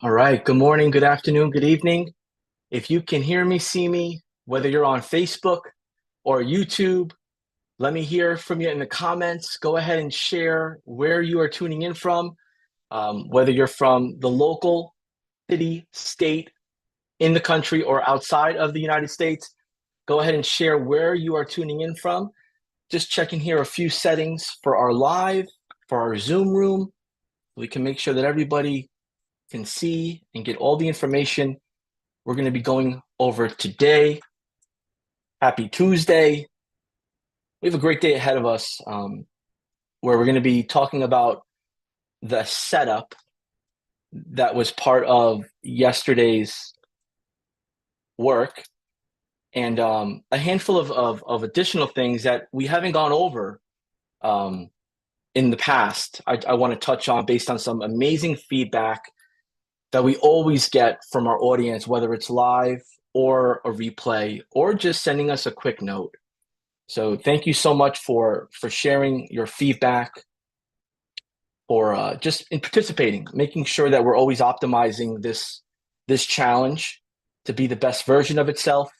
All right. Good morning, good afternoon, good evening. If you can hear me, see me, whether you're on Facebook or YouTube, let me hear from you in the comments. Go ahead and share where you are tuning in from, whether you're from the local city, state, in the country, or outside of the United States. Go ahead and share where you are tuning in from. Just checking here a few settings for our live, for our Zoom room. We can make sure that everybody can see and get all the information we're going to be going over today. Happy Tuesday. We have a great day ahead of us where we're going to be talking about the setup that was part of yesterday's work and a handful of additional things that we haven't gone over um, in the past. I want to touch on based on some amazing feedback that we always get from our audience, whether it's live or a replay or just sending us a quick note. So thank you so much for sharing your feedback, or just in participating, making sure that we're always optimizing this challenge to be the best version of itself,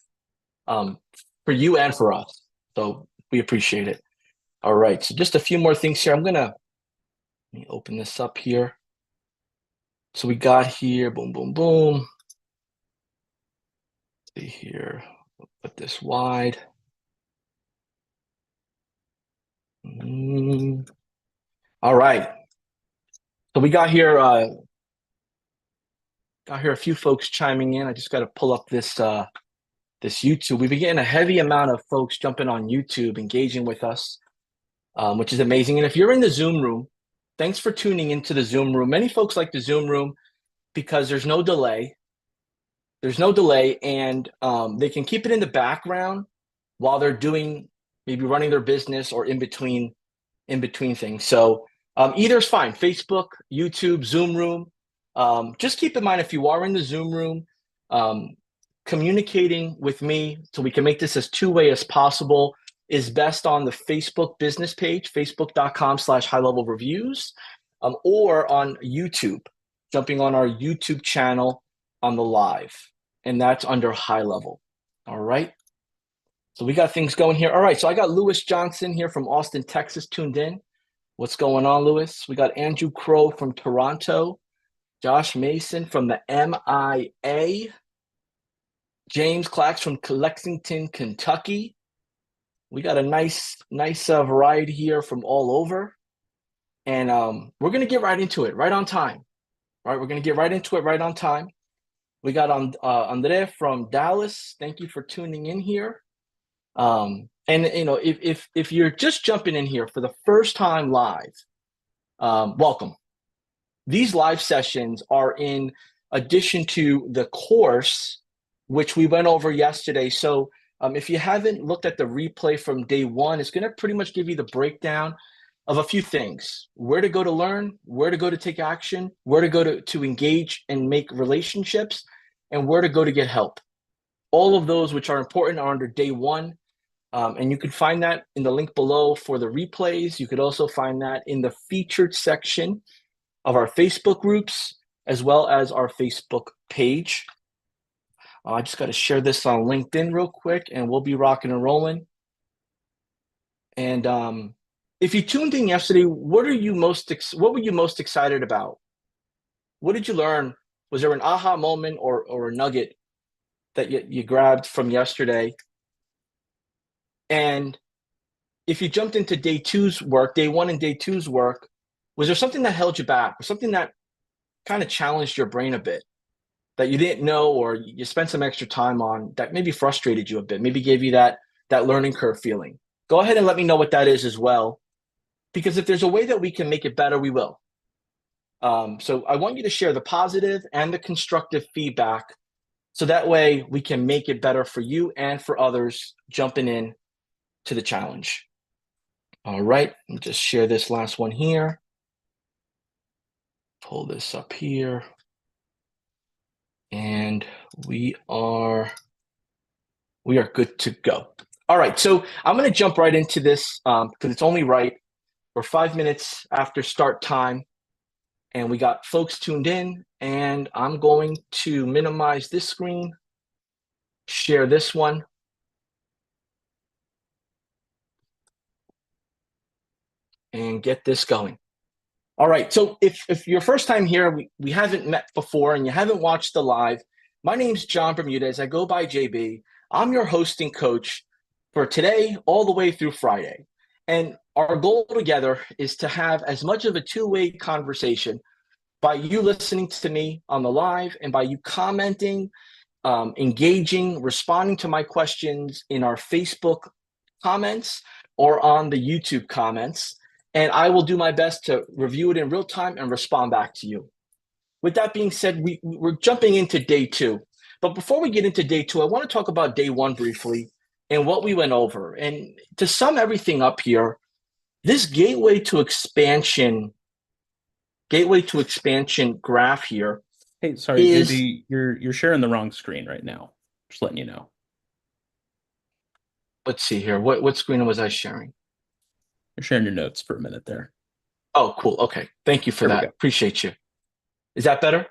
um, for you and for us. So we appreciate it. All right, so just a few more things here. Let me open this up here. So we got here, boom, boom, boom. See here, put this wide. All right. So we got here a few folks chiming in. I just got to pull up this YouTube. We've been getting a heavy amount of folks jumping on YouTube, engaging with us, which is amazing. And if you're in the Zoom room, thanks for tuning into the Zoom room. Many folks like the Zoom room because there's no delay. There's no delay, and they can keep it in the background while they're doing, maybe running their business or in between things. So either is fine. Facebook, YouTube, Zoom room. Just keep in mind, if you are in the Zoom room, um, communicating with me so we can make this as two-way as possible is best on the Facebook business page, facebook.com/high level reviews, or on YouTube, jumping on our YouTube channel on the live, and that's under high level. All right. So we got things going here. All right. So I got Lewis Johnson here from Austin, Texas, tuned in. What's going on, Lewis? We got Andrew Crow from Toronto, Josh Mason from the MIA, James Clax from Lexington, Kentucky. We got a nice variety here from all over. And we're going to get right into it, right on time. All right, we're going to get right into it, right on time. We got Andre from Dallas. Thank you for tuning in here. And you know, if you're just jumping in here for the first time live, welcome. These live sessions are in addition to the course, which we went over yesterday. So if you haven't looked at the replay from day one, it's going to pretty much give you the breakdown of a few things: where to go to learn, where to go to take action, where to go to engage and make relationships, and where to go to get help. All of those which are important are under day one. And you can find that in the link below for the replays. You could also find that in the featured section of our Facebook groups, as well as our Facebook page. I just got to share this on LinkedIn real quick, and we'll be rocking and rolling. And if you tuned in yesterday, what were you most excited about? What did you learn? Was there an aha moment or a nugget that you grabbed from yesterday? And if you jumped into day one and day two's work, was there something that held you back, or something that kind of challenged your brain a bit that you didn't know, or you spent some extra time on that maybe frustrated you a bit, maybe gave you that learning curve feeling? Go ahead and let me know what that is as well, because if there's a way that we can make it better, we will. So I want you to share the positive and the constructive feedback, so that way we can make it better for you and for others jumping in to the challenge. All right, let me just share this last one here. Pull this up here. And we are good to go. All right, so I'm going to jump right into this because it's only right. We're 5 minutes after start time. and we got folks tuned in, and I'm going to minimize this screen, share this one. And get this going. All right, so if your first time here, we haven't met before and you haven't watched the live, my name's John Bermudez. I go by JB. I'm your hosting coach for today all the way through Friday. And our goal together is to have as much of a two-way conversation by you listening to me on the live and by you commenting, engaging, responding to my questions in our Facebook comments or on the YouTube comments. And I will do my best to review it in real time and respond back to you. With that being said, we're jumping into day two. But before we get into day two, I want to talk about day one briefly and what we went over. And to sum everything up here, this gateway to expansion graph here. Hey, sorry, JB, you're sharing the wrong screen right now. Just letting you know. Let's see here. What screen was I sharing? You're sharing your notes for a minute there. Oh, cool. Okay. Thank you for that. Appreciate you. Is that better?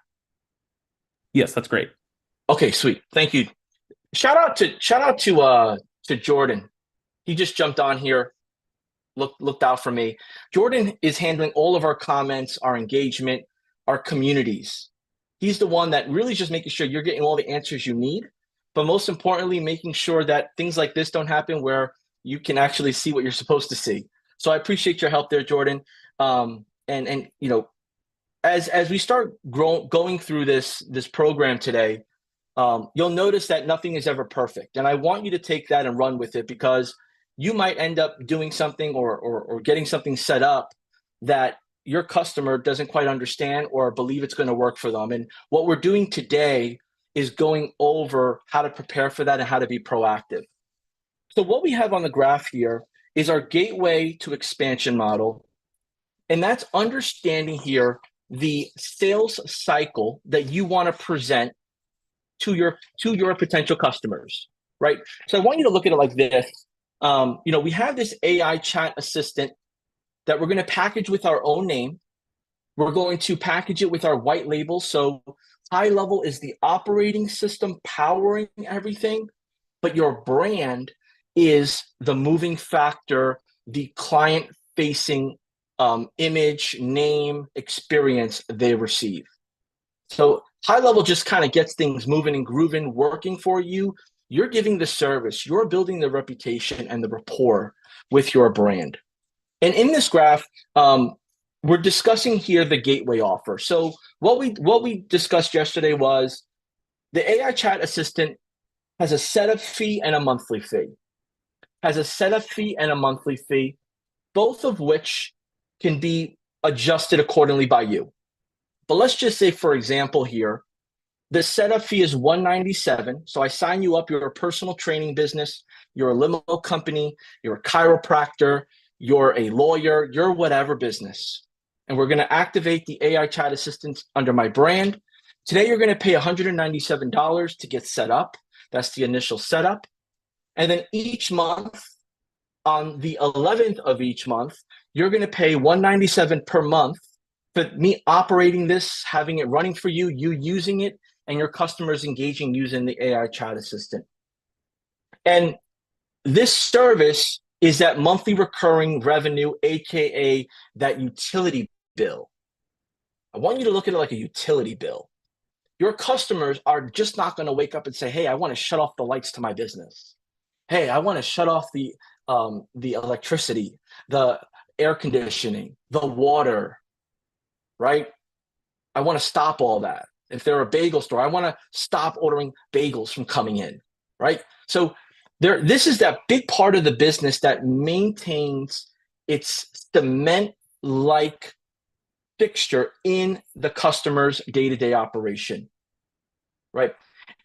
Yes, that's great. Okay, sweet. Thank you. Shout out to Jordan. He just jumped on here, looked out for me. Jordan is handling all of our comments, our engagement, our communities. He's the one that really is just making sure you're getting all the answers you need, but most importantly, making sure that things like this don't happen where you can actually see what you're supposed to see. So I appreciate your help there, Jordan. And you know, as we start going through this program today, you'll notice that nothing is ever perfect. And I want you to take that and run with it, because you might end up doing something or getting something set up that your customer doesn't quite understand or believe it's going to work for them. And what we're doing today is going over how to prepare for that and how to be proactive. So what we have on the graph here is our gateway to expansion model. And that's understanding here the sales cycle that you want to present to your potential customers, right? So I want you to look at it like this. You know, we have this AI chat assistant that we're going to package with our own name. We're going to package it with our white label. So high level is the operating system powering everything, but your brand is the moving factor, the client-facing image, name, experience they receive. So high level just kind of gets things moving and grooving, working for you. You're giving the service, you're building the reputation and the rapport with your brand. And in this graph, we're discussing here the gateway offer. So what we discussed yesterday was the AI chat assistant has a setup fee and a monthly fee. Has a setup fee and a monthly fee, both of which can be adjusted accordingly by you. But let's just say, for example, here, the setup fee is $197. So I sign you up. You're a personal training business. You're a limo company. You're a chiropractor. You're a lawyer. You're whatever business. And we're going to activate the AI chat assistant under my brand. Today, you're going to pay $197 to get set up. That's the initial setup. And then each month, on the 11th of each month, you're going to pay $197 per month for me operating this, having it running for you, you using it, and your customers engaging using the AI chat assistant. And this service is that monthly recurring revenue, AKA that utility bill. I want you to look at it like a utility bill. Your customers are just not going to wake up and say, hey, I want to shut off the lights to my business. Hey, I want to shut off the electricity, the air conditioning, the water, right? I want to stop all that. If they're a bagel store, I want to stop ordering bagels from coming in, right? So this is that big part of the business that maintains its cement-like fixture in the customer's day-to-day operation, right?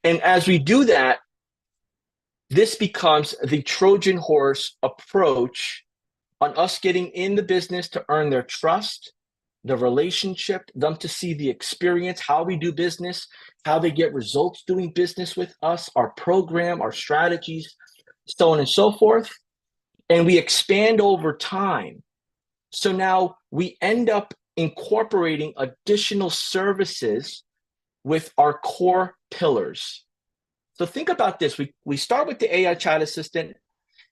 And as we do that, this becomes the Trojan horse approach on us getting in the business to earn their trust, the relationship, them to see the experience, how we do business, how they get results doing business with us, our program, our strategies, so on and so forth. And we expand over time. So now we end up incorporating additional services with our core pillars. So think about this. We start with the AI chat assistant,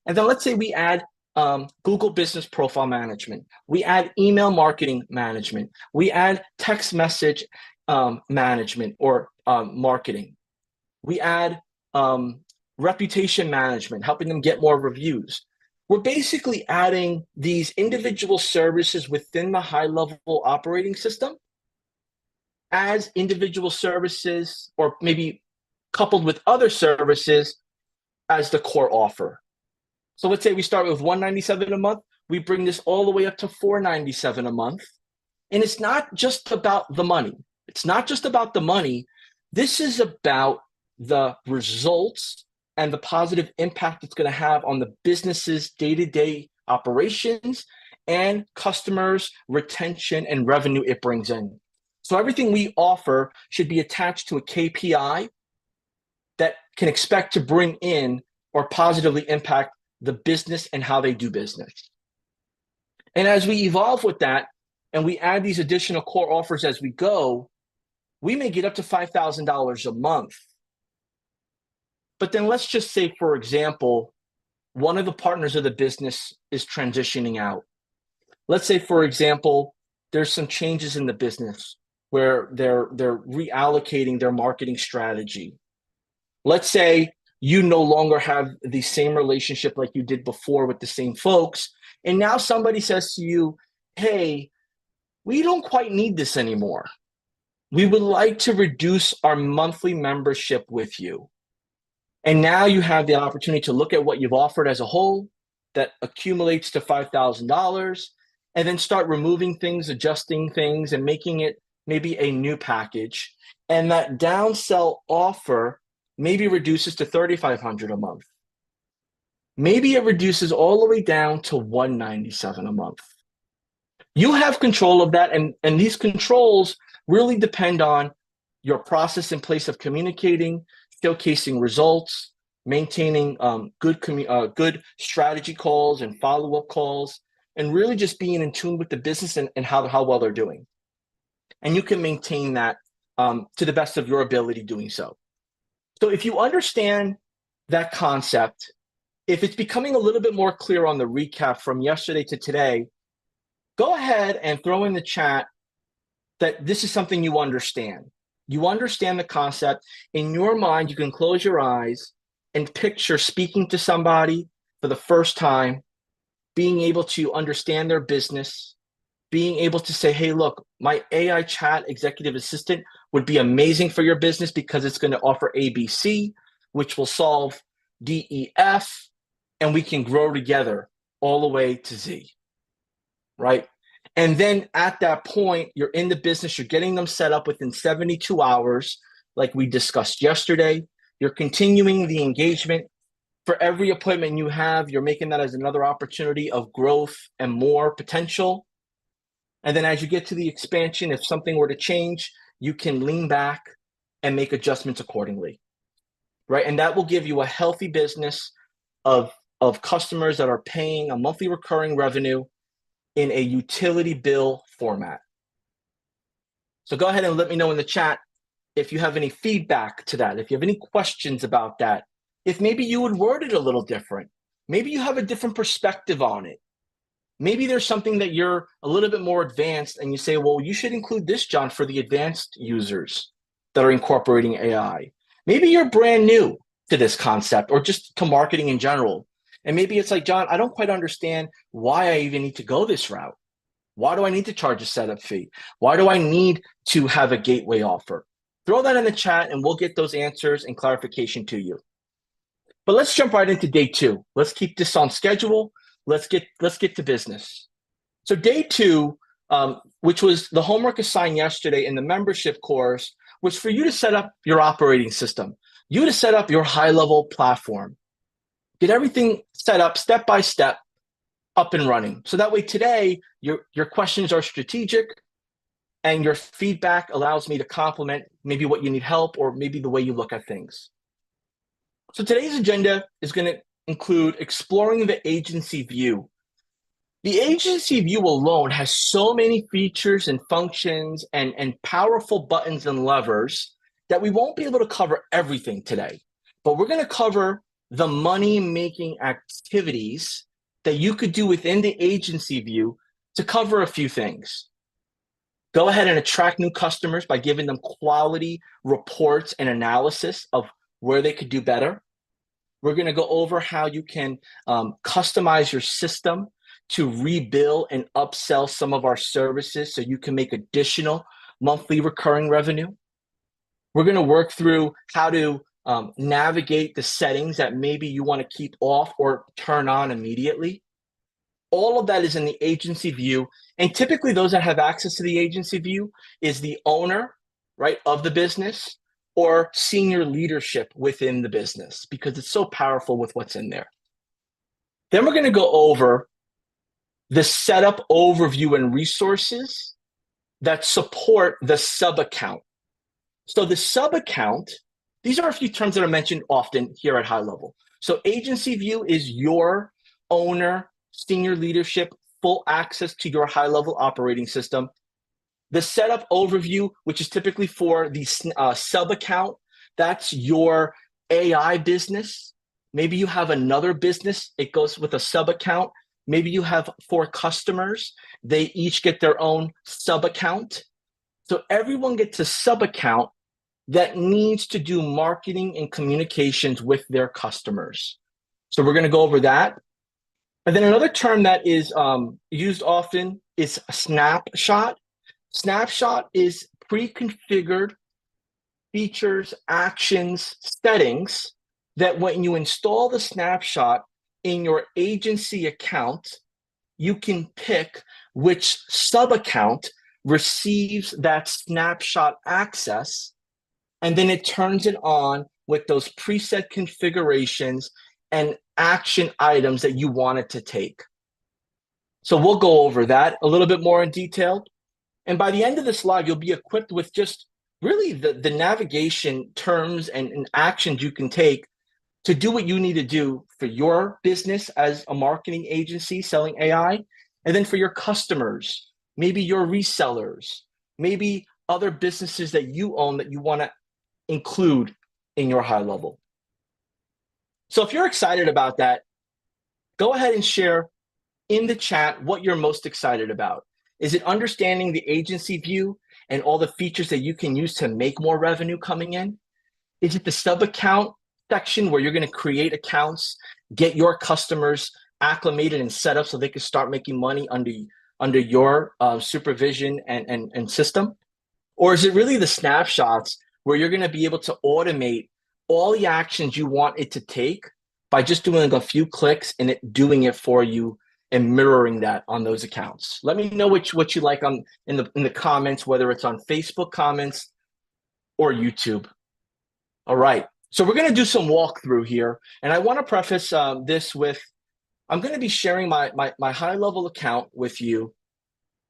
and then let's say we add Google Business Profile Management. We add email marketing management. We add text message management or marketing. We add reputation management, helping them get more reviews. We're basically adding these individual services within the high-level operating system as individual services, or maybe coupled with other services as the core offer. So let's say we start with $197 a month. We bring this all the way up to $497 a month. And it's not just about the money. It's not just about the money. This is about the results and the positive impact it's going to have on the business's day-to-day operations and customers, retention, and revenue it brings in. So everything we offer should be attached to a KPI that can expect to bring in or positively impact the business and how they do business. And as we evolve with that, and we add these additional core offers as we go, we may get up to $5,000 a month. But then let's just say, for example, one of the partners of the business is transitioning out. Let's say, for example, there's some changes in the business where they're reallocating their marketing strategy. Let's say you no longer have the same relationship like you did before with the same folks, and now somebody says to you, hey, we don't quite need this anymore. We would like to reduce our monthly membership with you. And now you have the opportunity to look at what you've offered as a whole that accumulates to $5,000, and then start removing things, adjusting things, and making it maybe a new package. And that downsell offer maybe reduces to $3,500 a month. Maybe it reduces all the way down to $197 a month. You have control of that, and these controls really depend on your process in place of communicating, showcasing results, maintaining good strategy calls and follow-up calls, and really just being in tune with the business and how well they're doing. And you can maintain that to the best of your ability doing so. So if you understand that concept, if it's becoming a little bit more clear on the recap from yesterday to today, go ahead and throw in the chat that this is something you understand. You understand the concept. In your mind, you can close your eyes and picture speaking to somebody for the first time, being able to understand their business, being able to say, hey, look, my AI chat executive assistant would be amazing for your business because it's going to offer ABC, which will solve DEF, and we can grow together all the way to Z, right? And then at that point, you're in the business, you're getting them set up within 72 hours, like we discussed yesterday. You're continuing the engagement. For every appointment you have, you're making that as another opportunity of growth and more potential. And then as you get to the expansion, if something were to change, you can lean back and make adjustments accordingly, right? And that will give you a healthy business of customers that are paying a monthly recurring revenue in a utility bill format. So go ahead and let me know in the chat if you have any feedback to that, if you have any questions about that, if maybe you would word it a little different. Maybe you have a different perspective on it. Maybe there's something that you're a little bit more advanced and you say, well, you should include this, John, for the advanced users that are incorporating AI. Maybe you're brand new to this concept or just to marketing in general. And maybe it's like, John, I don't quite understand why I even need to go this route. Why do I need to charge a setup fee? Why do I need to have a gateway offer? Throw that in the chat and we'll get those answers and clarification to you. But let's jump right into day two. Let's keep this on schedule. Let's get to business. So day two, which was the homework assigned yesterday in the membership course, was for you to set up your operating system, you to set up your high-level platform, get everything set up step by step, up and running. So that way today, your questions are strategic and your feedback allows me to complement maybe what you need help or maybe the way you look at things. So today's agenda is going to include exploring the agency view. The agency view alone has so many features and functions and powerful buttons and levers that we won't be able to cover everything today. But we're going to cover the money-making activities that you could do within the agency view to cover a few things. Go ahead and attract new customers by giving them quality reports and analysis of where they could do better. We're going to go over how you can customize your system to rebill and upsell some of our services so you can make additional monthly recurring revenue. We're going to work through how to navigate the settings that maybe you want to keep off or turn on immediately. All of that is in the agency view. And typically those that have access to the agency view is the owner, right, of the business or senior leadership within the business because it's so powerful with what's in there. Then we're going to go over the setup overview and resources that support the sub account. So the sub account, these are a few terms that are mentioned often here at High Level. So agency view is your owner, senior leadership, full access to your high level operating system. The setup overview, which is typically for the sub account, that's your AI business. Maybe you have another business, it goes with a sub account. Maybe you have 4 customers, they each get their own sub account. So everyone gets a sub account that needs to do marketing and communications with their customers. So we're going to go over that. And then another term that is used often is a snapshot. Snapshot is pre-configured features, actions, settings that when you install the snapshot in your agency account, you can pick which sub-account receives that snapshot access, and then it turns it on with those preset configurations and action items that you want it to take. So we'll go over that a little bit more in detail. And by the end of the slide, you'll be equipped with just really the navigation terms and actions you can take to do what you need to do for your business as a marketing agency selling AI, and then for your customers, maybe your resellers, maybe other businesses that you own that you want to include in your high level. So if you're excited about that, go ahead and share in the chat what you're most excited about. Is it understanding the agency view and all the features that you can use to make more revenue coming in? Is it the sub account section where you're going to create accounts, get your customers acclimated and set up so they can start making money under your supervision and system? Or is it really the snapshots where you're going to be able to automate all the actions you want it to take by just doing a few clicks and it doing it for you and mirroring that on those accounts? Let me know what you like in the comments, whether it's on Facebook comments or YouTube. All right. So we're going to do some walkthrough here. And I want to preface this with, I'm going to be sharing my high level account with you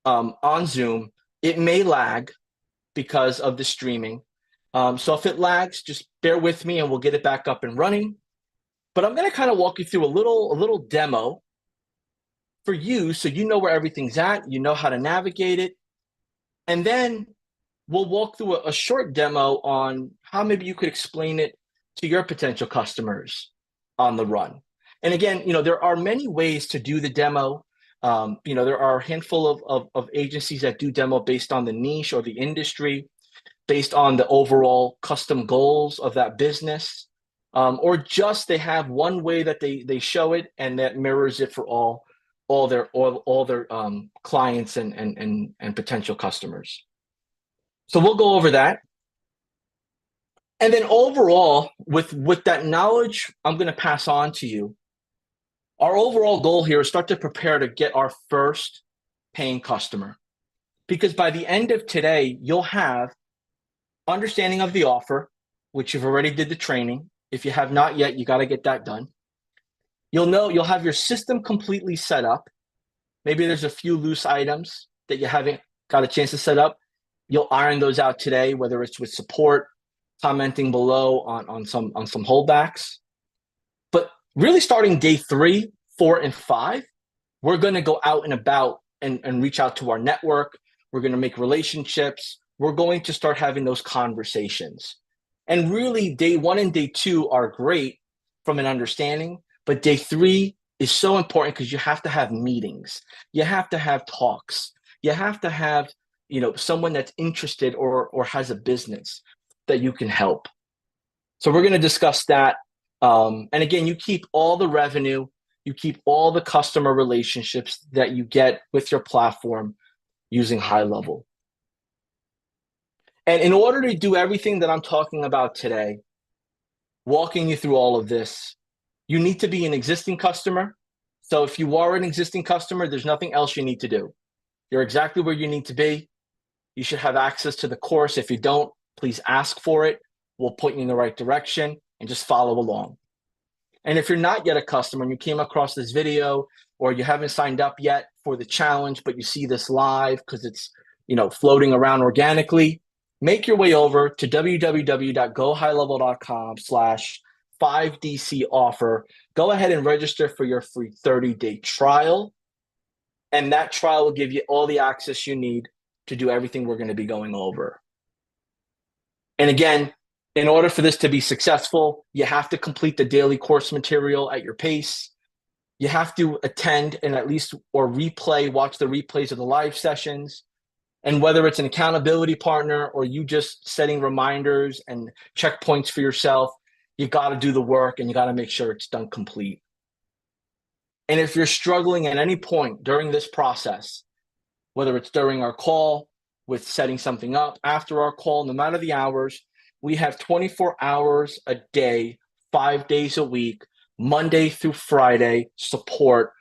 on Zoom. It may lag because of the streaming. So if it lags, just bear with me and we'll get it back up and running. But I'm going to kind of walk you through a little demo for you so you know where everything's at, you know how to navigate it. And then we'll walk through a short demo on how maybe you could explain it to your potential customers on the run. And again, there are many ways to do the demo. There are a handful of agencies that do demo based on the niche or the industry, based on the overall custom goals of that business, or just they have one way that they show it and that mirrors it for all their clients and potential customers. So we'll go over that. And then overall, with that knowledge I'm going to pass on to you, our overall goal here is start to prepare to get our first paying customer. Because by the end of today, you'll have understanding of the offer, which you've already did the training. If you have not yet, you got to get that done. You'll have your system completely set up. Maybe there's a few loose items that you haven't got a chance to set up. You'll iron those out today, whether it's with support, commenting below on some holdbacks. But really starting day 3, 4, and 5, we're going to go out and about and reach out to our network. We're going to make relationships. We're going to start having those conversations. And really, day 1 and day 2 are great from an understanding, but day 3 is so important because you have to have meetings. You have to have talks. You have to have, someone that's interested or has a business that you can help. So we're going to discuss that. And again, you keep all the revenue, you keep all the customer relationships that you get with your platform using High Level. And in order to do everything that I'm talking about today, walking you through all of this, you need to be an existing customer. So if you are an existing customer, there's nothing else you need to do. You're exactly where you need to be. You should have access to the course. If you don't, please ask for it. We'll put you in the right direction and just follow along. And if you're not yet a customer and you came across this video or you haven't signed up yet for the challenge, but you see this live because it's, floating around organically, make your way over to www.gohighlevel.com/5DC offer. Go ahead and register for your free 30-day trial. And that trial will give you all the access you need to do everything we're going to be going over. And again, in order for this to be successful, you have to complete the daily course material at your pace. You have to attend and watch the replays of the live sessions. And whether it's an accountability partner or you just setting reminders and checkpoints for yourself, you got to do the work and you got to make sure it's done complete. And if you're struggling at any point during this process, whether it's during our call, with setting something up, after our call, no matter the hours, we have 24 hours a day, 5 days a week, Monday through Friday support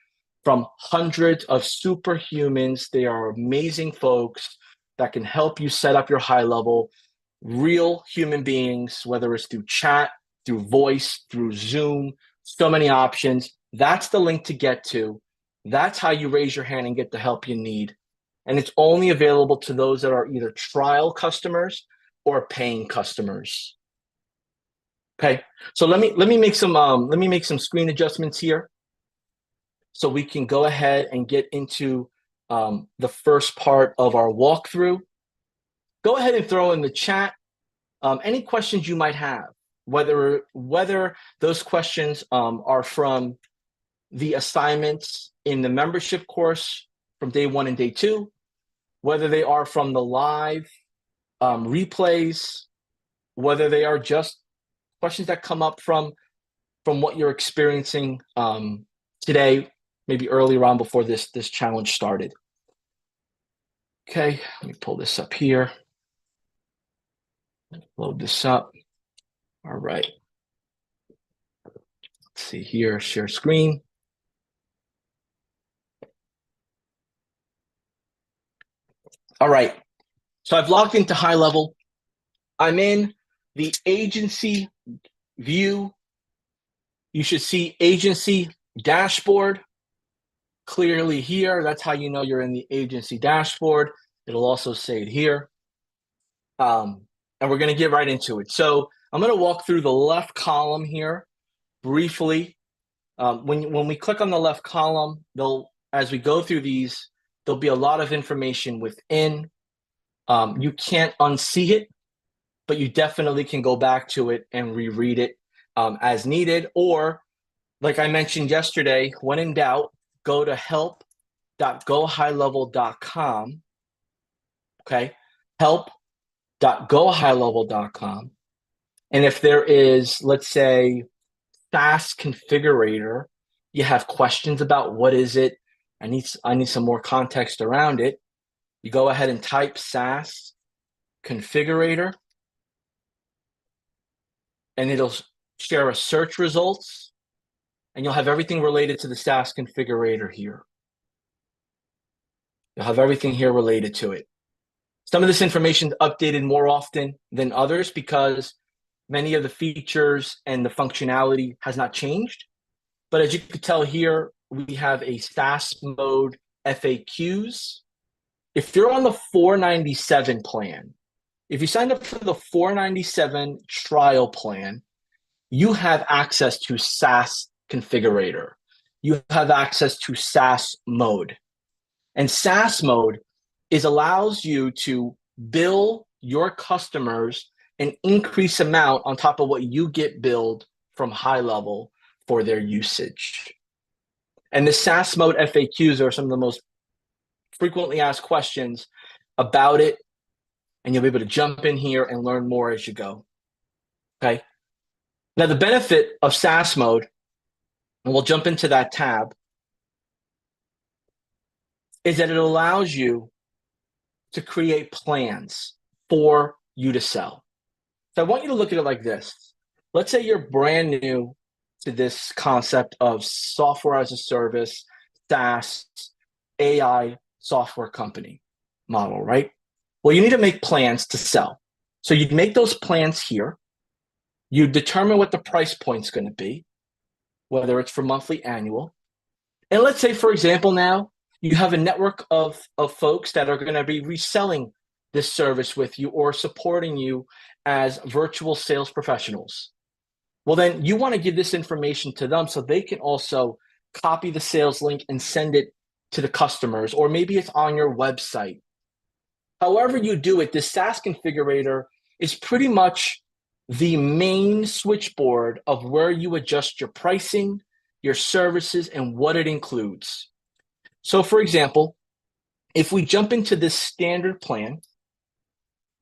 from hundreds of superhumans. They are amazing folks that can help you set up your High Level, real human beings, whether it's through chat, through voice, through Zoom, so many options. That's the link to get to. That's how you raise your hand and get the help you need. And it's only available to those that are either trial customers or paying customers. Okay, so let me make some screen adjustments here, so we can go ahead and get into the first part of our walkthrough. Go ahead and throw in the chat any questions you might have, whether those questions are from the assignments in the membership course from day 1 and day 2, whether they are from the live replays, whether they are just questions that come up from what you're experiencing today, maybe earlier on before this challenge started. Okay, let me pull this up here. Load this up. All right. Let's see here, share screen. All right, so I've logged into High Level. I'm in the agency view. You should see agency dashboard clearly here. That's how you know you're in the agency dashboard. It'll also say it here. And we're going to get right into it. So I'm going to walk through the left column here briefly. When we click on the left column, as we go through these, there'll be a lot of information within. You can't unsee it, but you definitely can go back to it and reread it as needed. Or, like I mentioned yesterday, when in doubt, go to help.gohighlevel.com. Okay, help.gohighlevel.com. And if there is, let's say, SaaS configurator, you have questions about what is it, I need some more context around it, you go ahead and type SaaS configurator, and it'll share a search results, and you'll have everything related to the SaaS configurator here. You'll have everything here related to it. Some of this information is updated more often than others because many of the features and the functionality has not changed. But as you can tell here, we have a SaaS mode FAQs. If you're on the $497 plan, if you signed up for the $497 trial plan, you have access to SaaS configurator. you have access to SaaS mode. And SaaS mode allows you to bill your customers an increased amount on top of what you get billed from high level for their usage. And the SaaS mode FAQs are some of the most frequently asked questions about it, and you'll be able to jump in here and learn more as you go. Okay. Now, the benefit of SaaS mode, and we'll jump into that tab, is that it allows you to create plans for you to sell. So I want you to look at it like this. Let's say you're brand new to this concept of software as a service, SaaS, AI software company model, right? Well, you need to make plans to sell. So you'd make those plans here. You determine what the price point's going to be, whether it's for monthly, annual. And let's say, for example, now you have a network of folks that are going to be reselling this service with you or supporting you as virtual sales professionals. Well, then you want to give this information to them so they can also copy the sales link and send it to the customers, or maybe it's on your website. However you do it, this SaaS configurator is pretty much the main switchboard of where you adjust your pricing, your services, and what it includes. So for example, if we jump into this standard plan,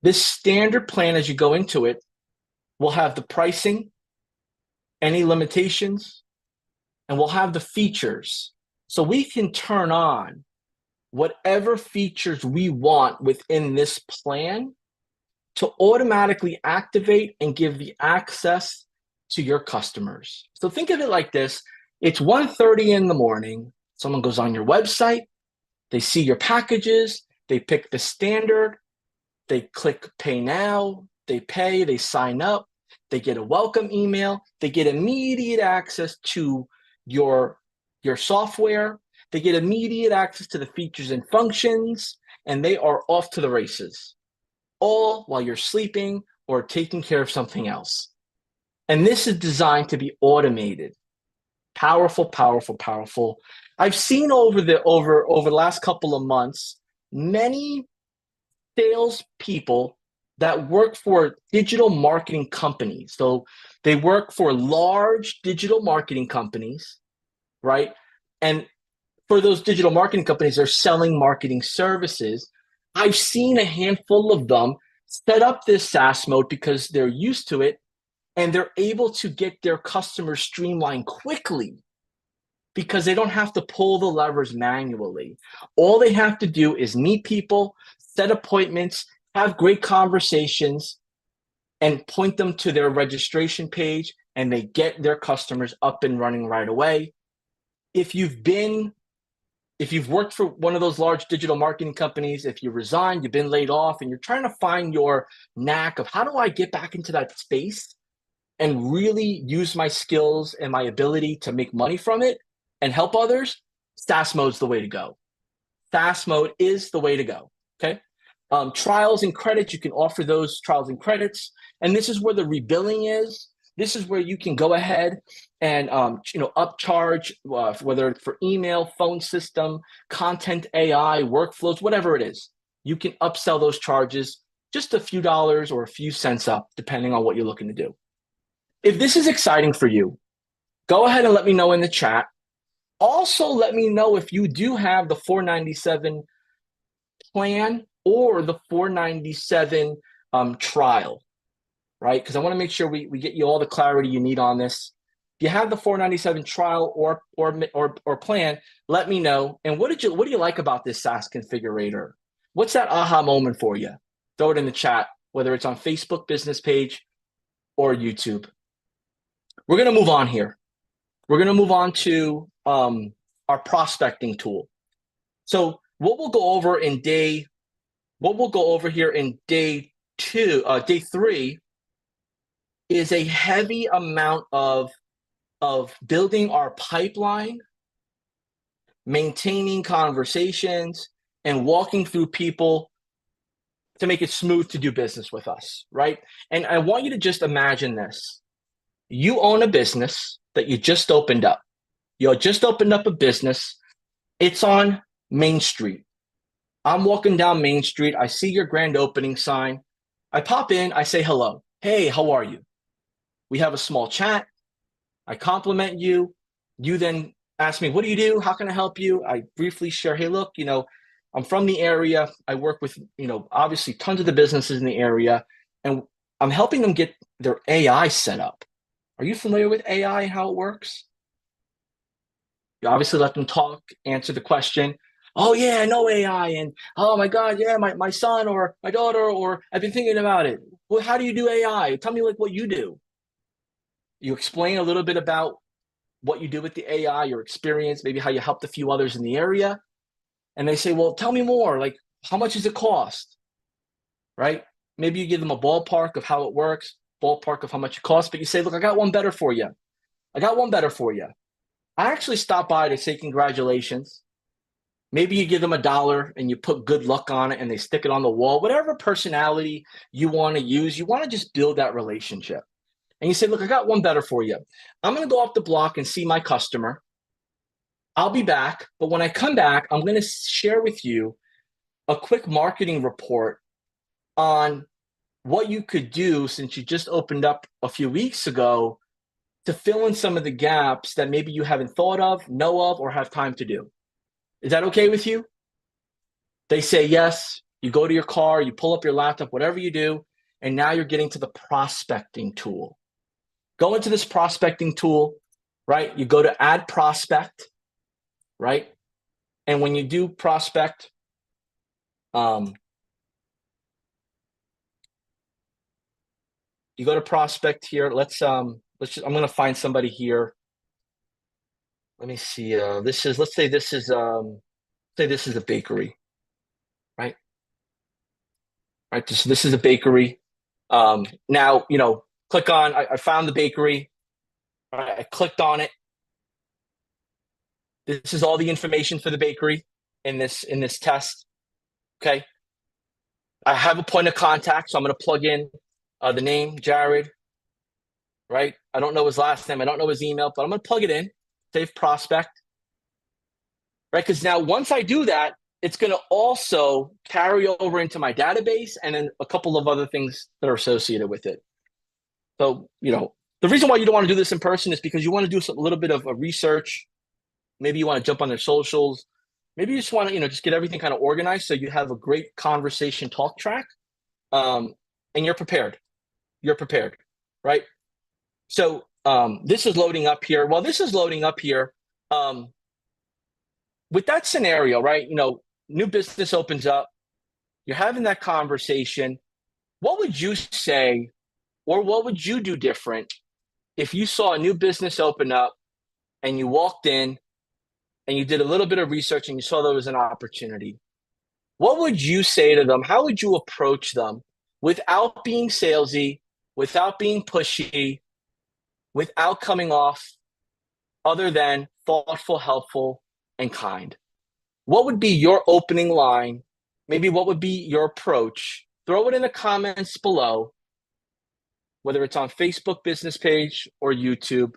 as you go into it, will have the pricing, any limitations, and we'll have the features. So we can turn on whatever features we want within this plan to automatically activate and give the access to your customers. So think of it like this. It's 1:30 in the morning. Someone goes on your website. They see your packages. They pick the standard. They click pay now. They pay. They sign up. They get a welcome email. They get immediate access to your software. They get immediate access to the features and functions, and they are off to the races, all while you're sleeping or taking care of something else. And this is designed to be automated. Powerful, powerful, powerful. I've seen over the last couple of months, many salespeople that work for digital marketing companies. So they work for large digital marketing companies, right? And for those digital marketing companies, they're selling marketing services. I've seen a handful of them set up this SaaS mode because they're used to it, and they're able to get their customers streamlined quickly because they don't have to pull the levers manually. All they have to do is meet people, set appointments, have great conversations, and point them to their registration page, and they get their customers up and running right away. If you've worked for one of those large digital marketing companies, if you resigned, you've been laid off, and you're trying to find your knack of how do I get back into that space and really use my skills and my ability to make money from it and help others, SaaS mode is the way to go. SaaS mode is the way to go, okay? Trials and credits, you can offer those trials and credits. And this is where the rebilling is. This is where you can go ahead and upcharge, whether it's for email, phone system, content AI, workflows, whatever it is. You can upsell those charges just a few dollars or a few cents up, depending on what you're looking to do. If this is exciting for you, go ahead and let me know in the chat. Also, let me know if you do have the $497 plan or the $497 trial, right? Because I want to make sure we get you all the clarity you need on this. If you have the $497 trial or plan, let me know. And what do you like about this SaaS configurator? What's that aha moment for you? Throw it in the chat, whether it's on Facebook business page or YouTube. We're going to move on here. We're going to move on to our prospecting tool. So what we'll go over here in day 3 is a heavy amount of building our pipeline, maintaining conversations, and walking through people to make it smooth to do business with us, right? And I want you to just imagine this. You own a business that you just opened up. You just opened up a business. It's on Main Street. I'm walking down Main Street. I see your grand opening sign. I pop in. I say hello. Hey, how are you? We have a small chat. I compliment you. You then ask me, what do you do? How can I help you? I briefly share, hey, look, I'm from the area. I work with, obviously tons of the businesses in the area, and I'm helping them get their AI set up. Are you familiar with AI and how it works? You obviously let them talk, answer the question. Oh yeah, I know AI, and oh my God, yeah, my son or my daughter, or I've been thinking about it. Well, how do you do AI? Tell me like what you do. You explain a little bit about what you do with the AI, your experience, maybe how you helped a few others in the area. And they say, well, tell me more. Like, how much does it cost? Right? Maybe you give them a ballpark of how it works, ballpark of how much it costs, but you say, look, I got one better for you. I got one better for you. I actually stopped by to say congratulations. Maybe you give them $1 and you put good luck on it and they stick it on the wall. Whatever personality you want to use, you want to just build that relationship. And you say, look, I got one better for you. I'm going to go off the block and see my customer. I'll be back. But when I come back, I'm going to share with you a quick marketing report on what you could do since you just opened up a few weeks ago to fill in some of the gaps that maybe you haven't thought of, know of, or have time to do. Is that okay with you? They say yes. You go to your car, you pull up your laptop, whatever you do, and now you're getting to the prospecting tool. Go into this prospecting tool, right? You go to add prospect, right? And when you do prospect, you go to prospect here. Let's I'm going to find somebody here. Let me see. Let's say this is a bakery, right? Right. This is a bakery. Now, click on, I found the bakery. All right, I clicked on it. This is all the information for the bakery in this test. Okay. I have a point of contact, so I'm going to plug in the name, Jared, right? I don't know his last name. I don't know his email, but I'm going to plug it in, save prospect, right? Because now once I do that, it's going to also carry over into my database and then a couple of other things that are associated with it. So, the reason why you don't want to do this in person is because you want to do a little bit of a research. Maybe you want to jump on their socials. Maybe you just want to, just get everything kind of organized so you have a great conversation talk track, and you're prepared. You're prepared, right? So this is loading up here. While this is loading up here, with that scenario, right? New business opens up. You're having that conversation. What would you say, or what would you do different if you saw a new business open up and you walked in and you did a little bit of research and you saw there was an opportunity? What would you say to them? How would you approach them without being salesy, without being pushy, without coming off other than thoughtful, helpful, and kind? What would be your opening line? Maybe what would be your approach? Throw it in the comments below, whether it's on Facebook business page or YouTube.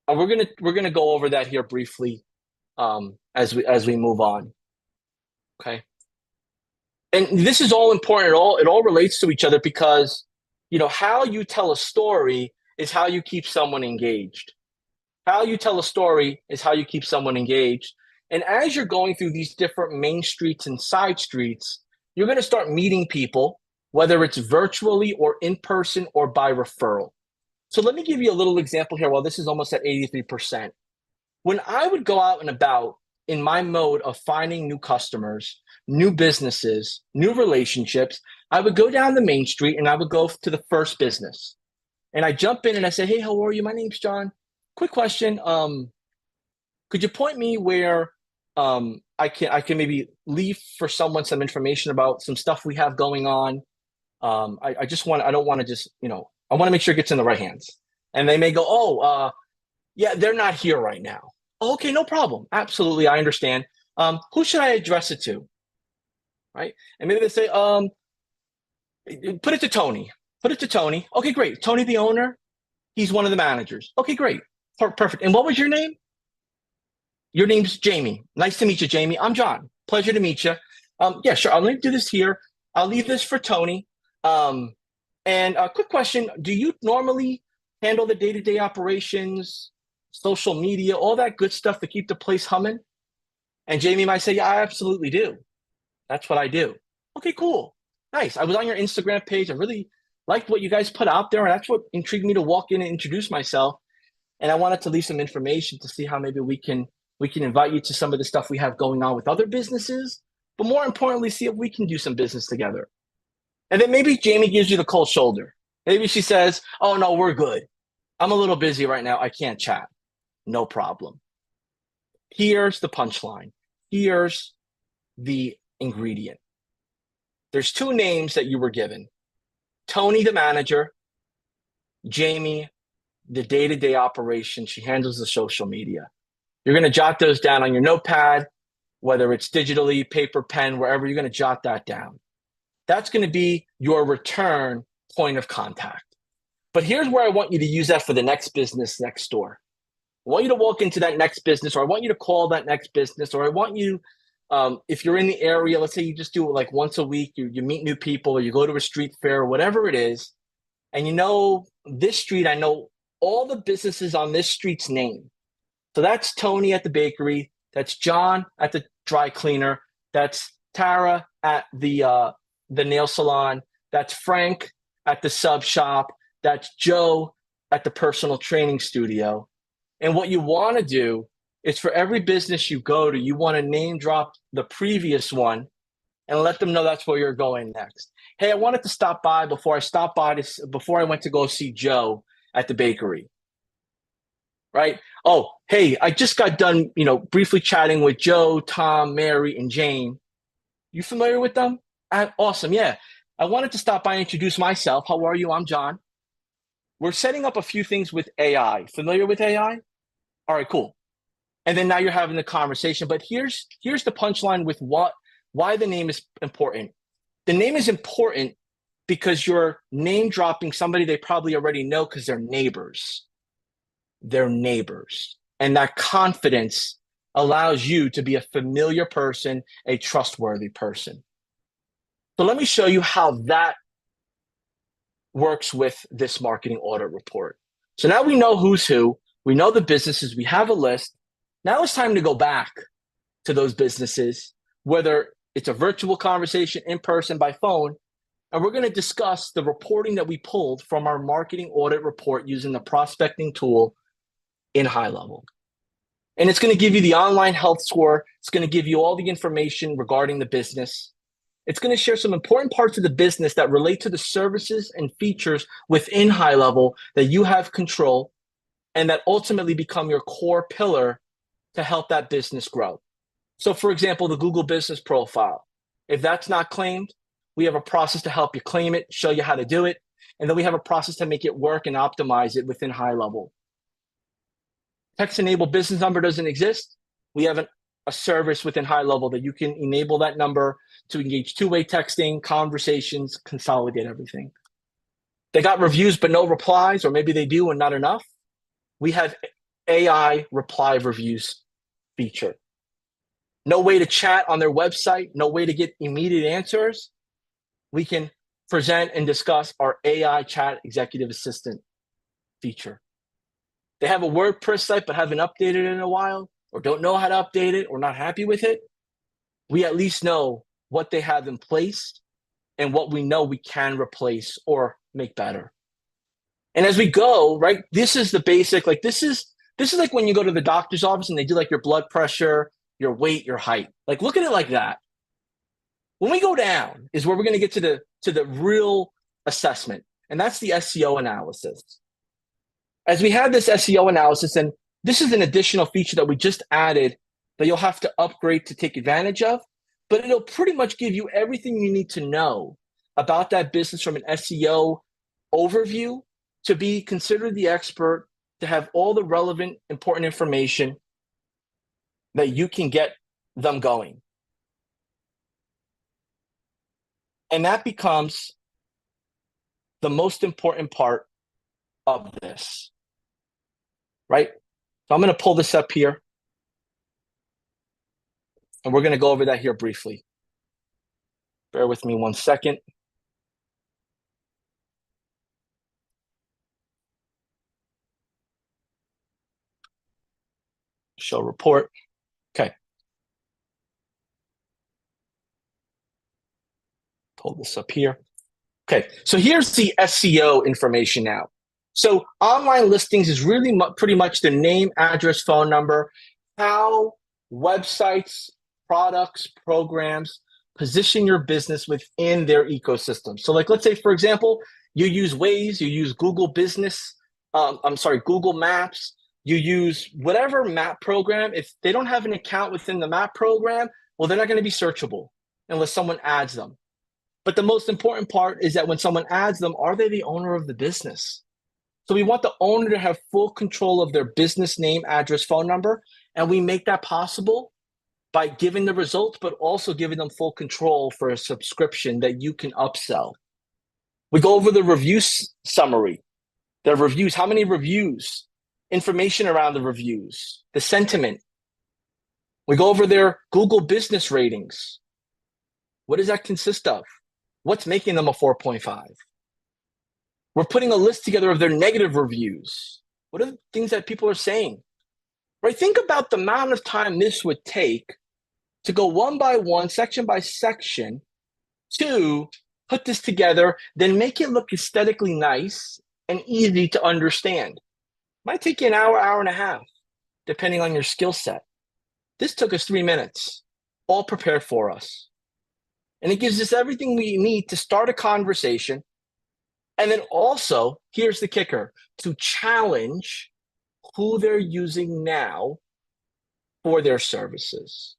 And we're gonna go over that here briefly as we move on. Okay. And this is all important. It all relates to each other because how you tell a story is how you keep someone engaged. How you tell a story is how you keep someone engaged. And as you're going through these different main streets and side streets, you're going to start meeting people, whether it's virtually or in person or by referral. So let me give you a little example here while this is almost at 83%. When I would go out and about in my mode of finding new customers, new businesses, new relationships, I would go down the main street and I would go to the first business. And I jump in and I say, hey, how are you? My name's John. Quick question. Could you point me where I can maybe leave for someone some information about some stuff we have going on? I don't want to just, I want to make sure it gets in the right hands. And they may go, yeah, they're not here right now. Okay, no problem. Absolutely, I understand. Who should I address it to? Right? And maybe they say, put it to Tony. Put it to Tony. Okay, great. Tony, the owner, he's one of the managers. Okay, great. Perfect. And what was your name? Your name's Jamie. Nice to meet you, Jamie. I'm John. Pleasure to meet you. Yeah, sure. I'm going to do this here. I'll leave this for Tony. Um, and a quick question: do you normally handle the day-to-day operations, social media, all that good stuff to keep the place humming? And Jamie might say, "Yeah, I absolutely do. That's what I do." Okay, cool. Nice. I was on your Instagram page. I really liked what you guys put out there, and that's what intrigued me to walk in and introduce myself. And I wanted to leave some information to see how maybe we can invite you to some of the stuff we have going on with other businesses, but more importantly, see if we can do some business together. And then maybe Jamie gives you the cold shoulder. Maybe she says, "Oh no, we're good. I'm a little busy right now. I can't chat." No problem. Here's the punchline. Here's the ingredient. There's two names that you were given: Tony, the manager; Jamie, the day-to-day operation. She handles the social media. You're going to jot those down on your notepad, whether it's digitally, paper, pen, wherever. You're going to jot that down. That's going to be your return point of contact. But here's where I want you to use that for the next business next door. I want you to walk into that next business, or I want you to call that next business, or I want you, if you're in the area, let's say you just do it like once a week, you meet new people, or you go to a street fair, or whatever it is, and you know this street, I know all the businesses on this street's name. So that's Tony at the bakery. That's John at the dry cleaner. That's Tara at the nail salon. That's Frank at the sub shop. That's Joe at the personal training studio. And what you want to do is for every business you go to, you want to name drop the previous one and let them know that's where you're going next. Hey, I wanted to stop by before I went to go see Joe at the bakery. Right? Oh, hey, I just got done, briefly chatting with Joe, Tom, Mary, and Jane. You familiar with them? Awesome. Yeah. I wanted to stop by and introduce myself. How are you? I'm John. We're setting up a few things with AI. Familiar with AI? All right, cool. And then now you're having the conversation. But here's the punchline with why the name is important. The name is important because you're name dropping somebody they probably already know because they're neighbors. They're neighbors. And that confidence allows you to be a familiar person, a trustworthy person. So let me show you how that works with this marketing audit report. So now we know who's who, we know the businesses, we have a list. Now it's time to go back to those businesses, whether it's a virtual conversation, in person, by phone, and we're going to discuss the reporting that we pulled from our marketing audit report using the prospecting tool in High Level. And it's going to give you the online health score. It's going to give you all the information regarding the business. It's going to share some important parts of the business that relate to the services and features within High Level that you have control and that ultimately become your core pillar to help that business grow. So for example, the Google Business Profile. If that's not claimed, we have a process to help you claim it, show you how to do it, and then we have a process to make it work and optimize it within High Level. Text-enabled business number doesn't exist. We have a service within High Level that you can enable that number to engage two-way texting, conversations, consolidate everything. They got reviews but no replies, or maybe they do and not enough. We have AI reply reviews feature. No way to chat on their website, no way to get immediate answers. We can present and discuss our AI chat executive assistant feature. They have a WordPress site but haven't updated it in a while, or don't know how to update it, or not happy with it. We at least know what they have in place and what we know we can replace or make better. And as we go, right, this is the basic, like this is like when you go to the doctor's office and they do like your blood pressure, your weight, your height. Like look at it like that. When we go down is where we're going to get to the real assessment, and that's the SEO analysis. As we have this SEO analysis, and this is an additional feature that we just added that you'll have to upgrade to take advantage of, but it'll pretty much give you everything you need to know about that business from an SEO overview to be considered the expert, to have all the relevant, important information that you can get them going. And that becomes the most important part of this, right? So I'm going to pull this up here. And we're going to go over that here briefly. Bear with me 1 second. Show report. Okay. Pull this up here. Okay, so here's the SEO information now. So online listings is really pretty much the name, address, phone number, how websites, products, programs position your business within their ecosystem. So like, let's say, for example, you use Waze, you use Google Business, Google Maps, you use whatever map program. If they don't have an account within the map program, well, they're not going to be searchable unless someone adds them. But the most important part is that when someone adds them, are they the owner of the business? So we want the owner to have full control of their business name, address, phone number, and we make that possible by giving the results, but also giving them full control for a subscription that you can upsell. We go over the review summary, the reviews, how many reviews, information around the reviews, the sentiment. We go over their Google business ratings. What does that consist of? What's making them a 4.5? We're putting a list together of their negative reviews. What are the things that people are saying? Right? Think about the amount of time this would take to go one by one, section by section, to put this together, then make it look aesthetically nice and easy to understand. Might take you an hour, hour and a half, depending on your skill set. This took us 3 minutes, all prepared for us. And it gives us everything we need to start a conversation. And then also, here's the kicker, to challenge who they're using now for their services.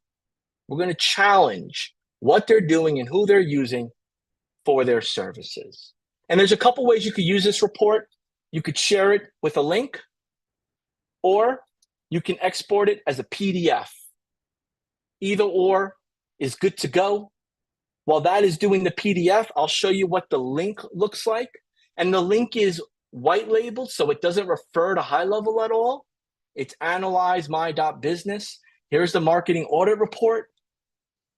We're going to challenge what they're doing and who they're using for their services. And there's a couple ways you could use this report. You could share it with a link, or you can export it as a PDF. Either or is good to go. While that is doing the PDF, I'll show you what the link looks like. And the link is white labeled, so it doesn't refer to high level at all. It's analyzemy.business. Here's the marketing audit report.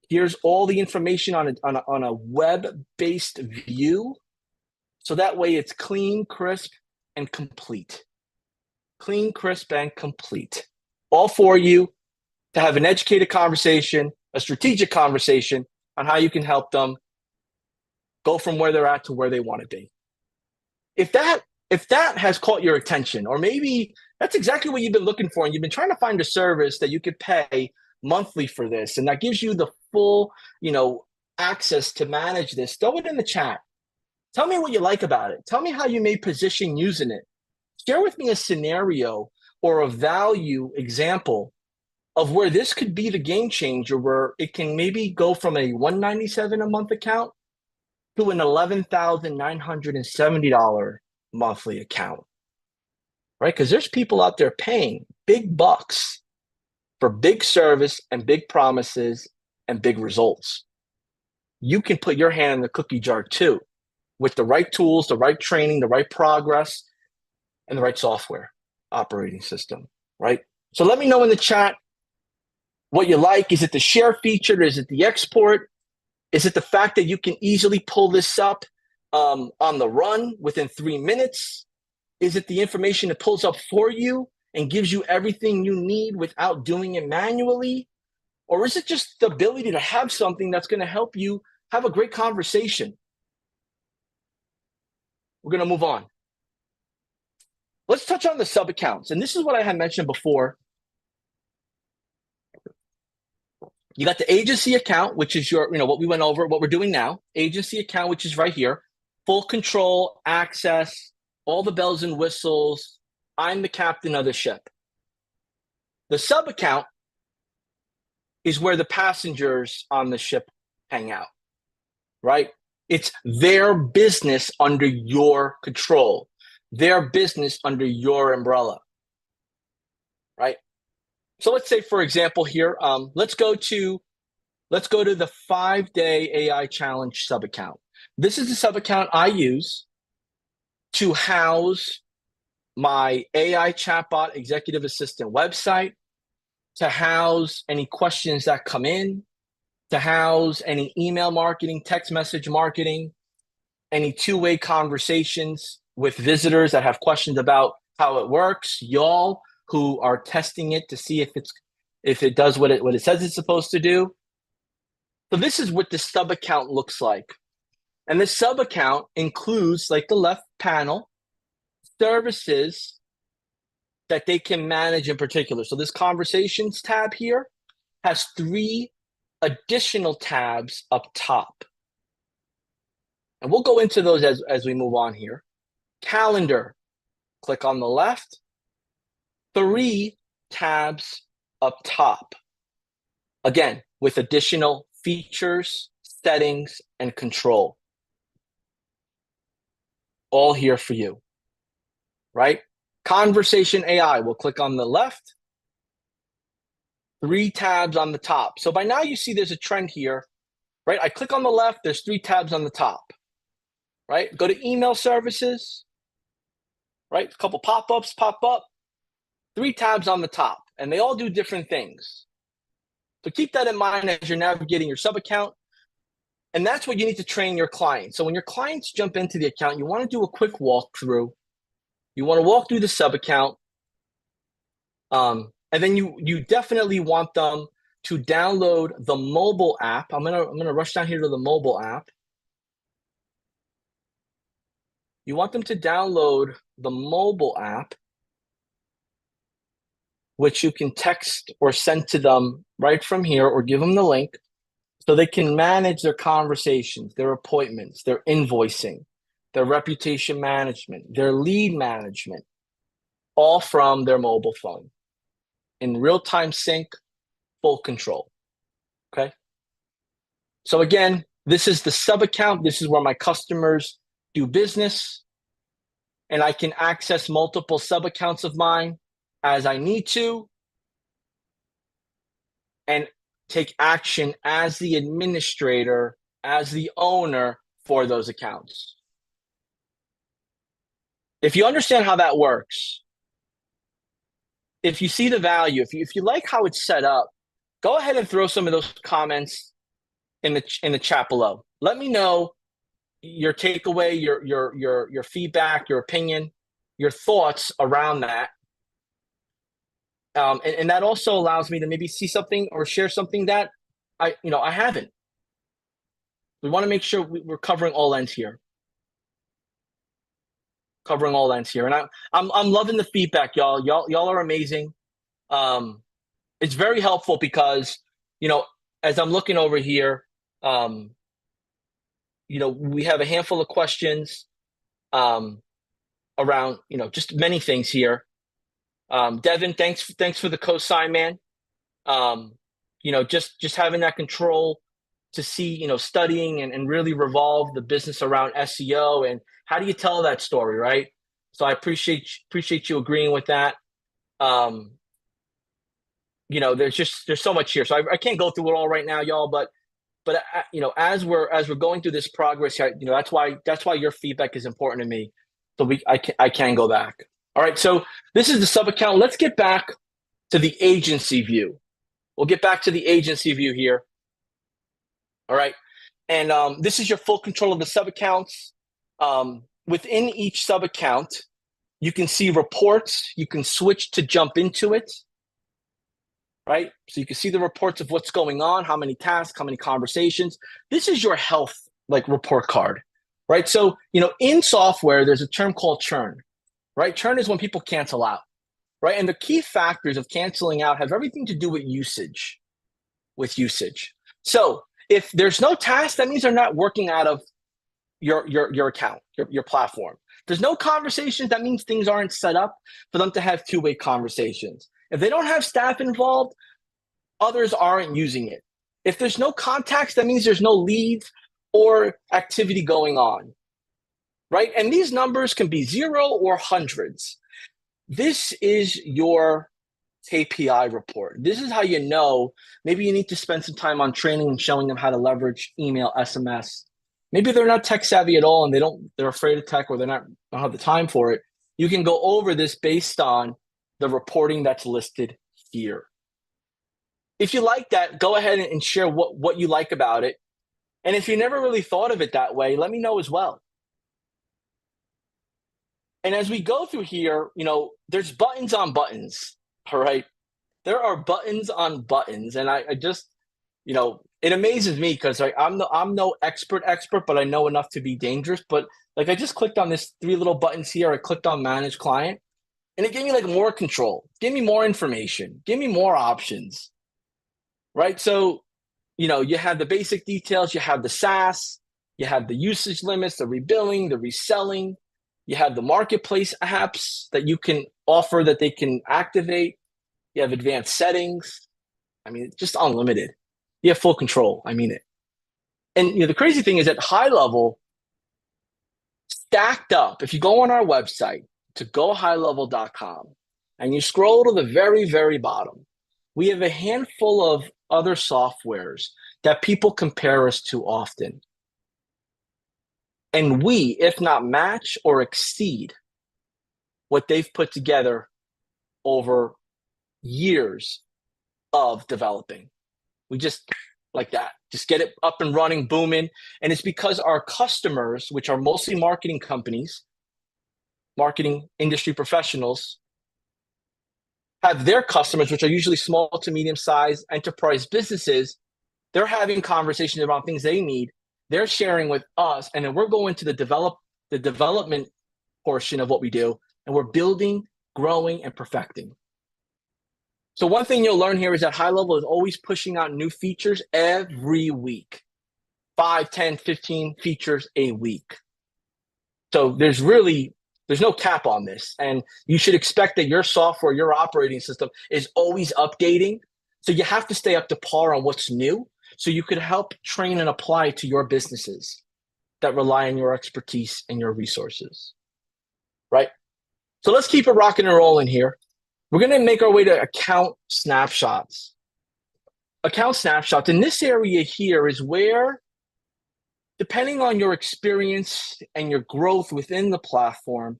Here's all the information on a web-based view. So that way it's clean, crisp, and complete. Clean, crisp, and complete. All for you to have an educated conversation, a strategic conversation on how you can help them go from where they're at to where they want to be. If that has caught your attention, or maybe that's exactly what you've been looking for, and you've been trying to find a service that you could pay monthly for this, and that gives you the full, access to manage this, throw it in the chat. Tell me what you like about it. Tell me how you may position using it. Share with me a scenario or a value example of where this could be the game changer, where it can maybe go from a $197 a month account to an $11,970 monthly account, right? Because there's people out there paying big bucks for big service and big promises and big results. You can put your hand in the cookie jar too, with the right tools, the right training, the right progress, and the right software operating system, right? So let me know in the chat what you like. Is it the share feature? Is it the export? Is it the fact that you can easily pull this up on the run within 3 minutes? Is it the information that pulls up for you and gives you everything you need without doing it manually? Or is it just the ability to have something that's going to help you have a great conversation? We're going to move on. Let's touch on the sub accounts. And this is what I had mentioned before. You got the agency account, which is your, what we went over, what we're doing now. Agency account, which is right here. Full control, access, all the bells and whistles. I'm the captain of the ship. The sub account is where the passengers on the ship hang out, right? It's their business under your control, their business under your umbrella, right? So let's say, for example, here, let's go to the 5-day AI challenge sub account. This is the sub account I use to house my AI chatbot executive assistant website, to house any questions that come in, to house any email marketing, text message marketing, any two-way conversations with visitors that have questions about how it works, y'all who are testing it to see if it does what it says it's supposed to do. So this is what the sub account looks like. And this sub account includes, like the left panel, services that they can manage in particular. So this conversations tab here has 3 additional tabs up top. And we'll go into those as we move on here. Calendar, click on the left. 3 tabs up top. Again, with additional features, settings, and control. All here for you, right? Conversation AI, we'll click on the left. 3 tabs on the top. So by now you see there's a trend here, right? I click on the left, there's 3 tabs on the top, right? Go to email services, right? A couple pop-ups pop up, 3 tabs on the top, and they all do different things. So keep that in mind as you're navigating your sub account. And that's what you need to train your clients. So when your clients jump into the account, you want to do a quick walkthrough. You want to walk through the sub account. And then you definitely want them to download the mobile app. I'm gonna rush down here to the mobile app. You want them to download the mobile app, which you can text or send to them right from here, or give them the link so they can manage their conversations, their appointments, their invoicing, their reputation management, their lead management, all from their mobile phone in real-time sync, full control. Okay. So again, this is the sub account. This is where my customers do business, and I can access multiple sub accounts of mine as I need to, and take action as the administrator, as the owner for those accounts. If you understand how that works, if you see the value, if you like how it's set up, go ahead and throw some of those comments in the chat below. Let me know your takeaway, your feedback, your opinion, your thoughts around that. And that also allows me to maybe see something or share something that I haven't. We want to make sure we're covering all ends here. Covering all ends here. And I'm loving the feedback, y'all. Y'all are amazing. It's very helpful because, as I'm looking over here, we have a handful of questions around, just many things here. Devin, thanks for the cosign, man. Just having that control to see, studying and really revolve the business around SEO, and how do you tell that story, right? So I appreciate you agreeing with that. There's so much here, so I can't go through it all right now, y'all. But as we're going through this progress here, that's why your feedback is important to me. So I can go back. All right, so this is the sub account. Let's get back to the agency view. We'll get back to the agency view here. All right, and this is your full control of the sub accounts. Within each sub account, you can see reports. You can switch to jump into it. Right, so you can see the reports of what's going on, how many tasks, how many conversations. This is your health report card, right? So in software, there's a term called churn. Right? Churn is when people cancel out, right? And the key factors of canceling out have everything to do with usage. So if there's no task, that means they're not working out of your account, your platform. If there's no conversations, that means things aren't set up for them to have two-way conversations. If they don't have staff involved, others aren't using it. If there's no contacts, that means there's no leads or activity going on. Right? And these numbers can be 0 or hundreds. This is your KPI report. This is how you know maybe you need to spend some time on training and showing them how to leverage email, SMS. Maybe they're not tech savvy at all and they're afraid of tech, or don't have the time for it. You can go over this based on the reporting that's listed here. if you like that, go ahead and share what you like about it. And if you never really thought of it that way, let me know as well. And as we go through here, there's buttons on buttons, all right? There are buttons on buttons. And I just, it amazes me because I'm no expert, but I know enough to be dangerous. But like I just clicked on this 3 little buttons here. I clicked on manage client and it gave me like more control, give me more information, give me more options, right? So, you have the basic details, you have the SaaS, you have the usage limits, the rebilling, the reselling, you have the marketplace apps that you can offer that they can activate. You have advanced settings. I mean, it's just unlimited. You have full control. I mean it. And the crazy thing is at high level, stacked up, if you go on our website to gohighlevel.com and you scroll to the very, very bottom, we have a handful of other softwares that people compare us to often. And we, if not match or exceed what they've put together over years of developing. We just like that, just get it up and running, booming. And it's because our customers, which are mostly marketing companies, marketing industry professionals, have their customers, which are usually small to medium-sized enterprise businesses. They're having conversations about things they need. They're sharing with us, and then we're going to the development portion of what we do, and we're building, growing, and perfecting. So one thing you'll learn here is that High Level is always pushing out new features every week, 5, 10, 15 features a week. So there's no cap on this, and you should expect that your software, your operating system is always updating. So you have to stay up to par on what's new so you could help train and apply to your businesses that rely on your expertise and your resources, right? So let's keep it rocking and rolling here. We're going to make our way to account snapshots. Account snapshots in this area here is where, depending on your experience and your growth within the platform,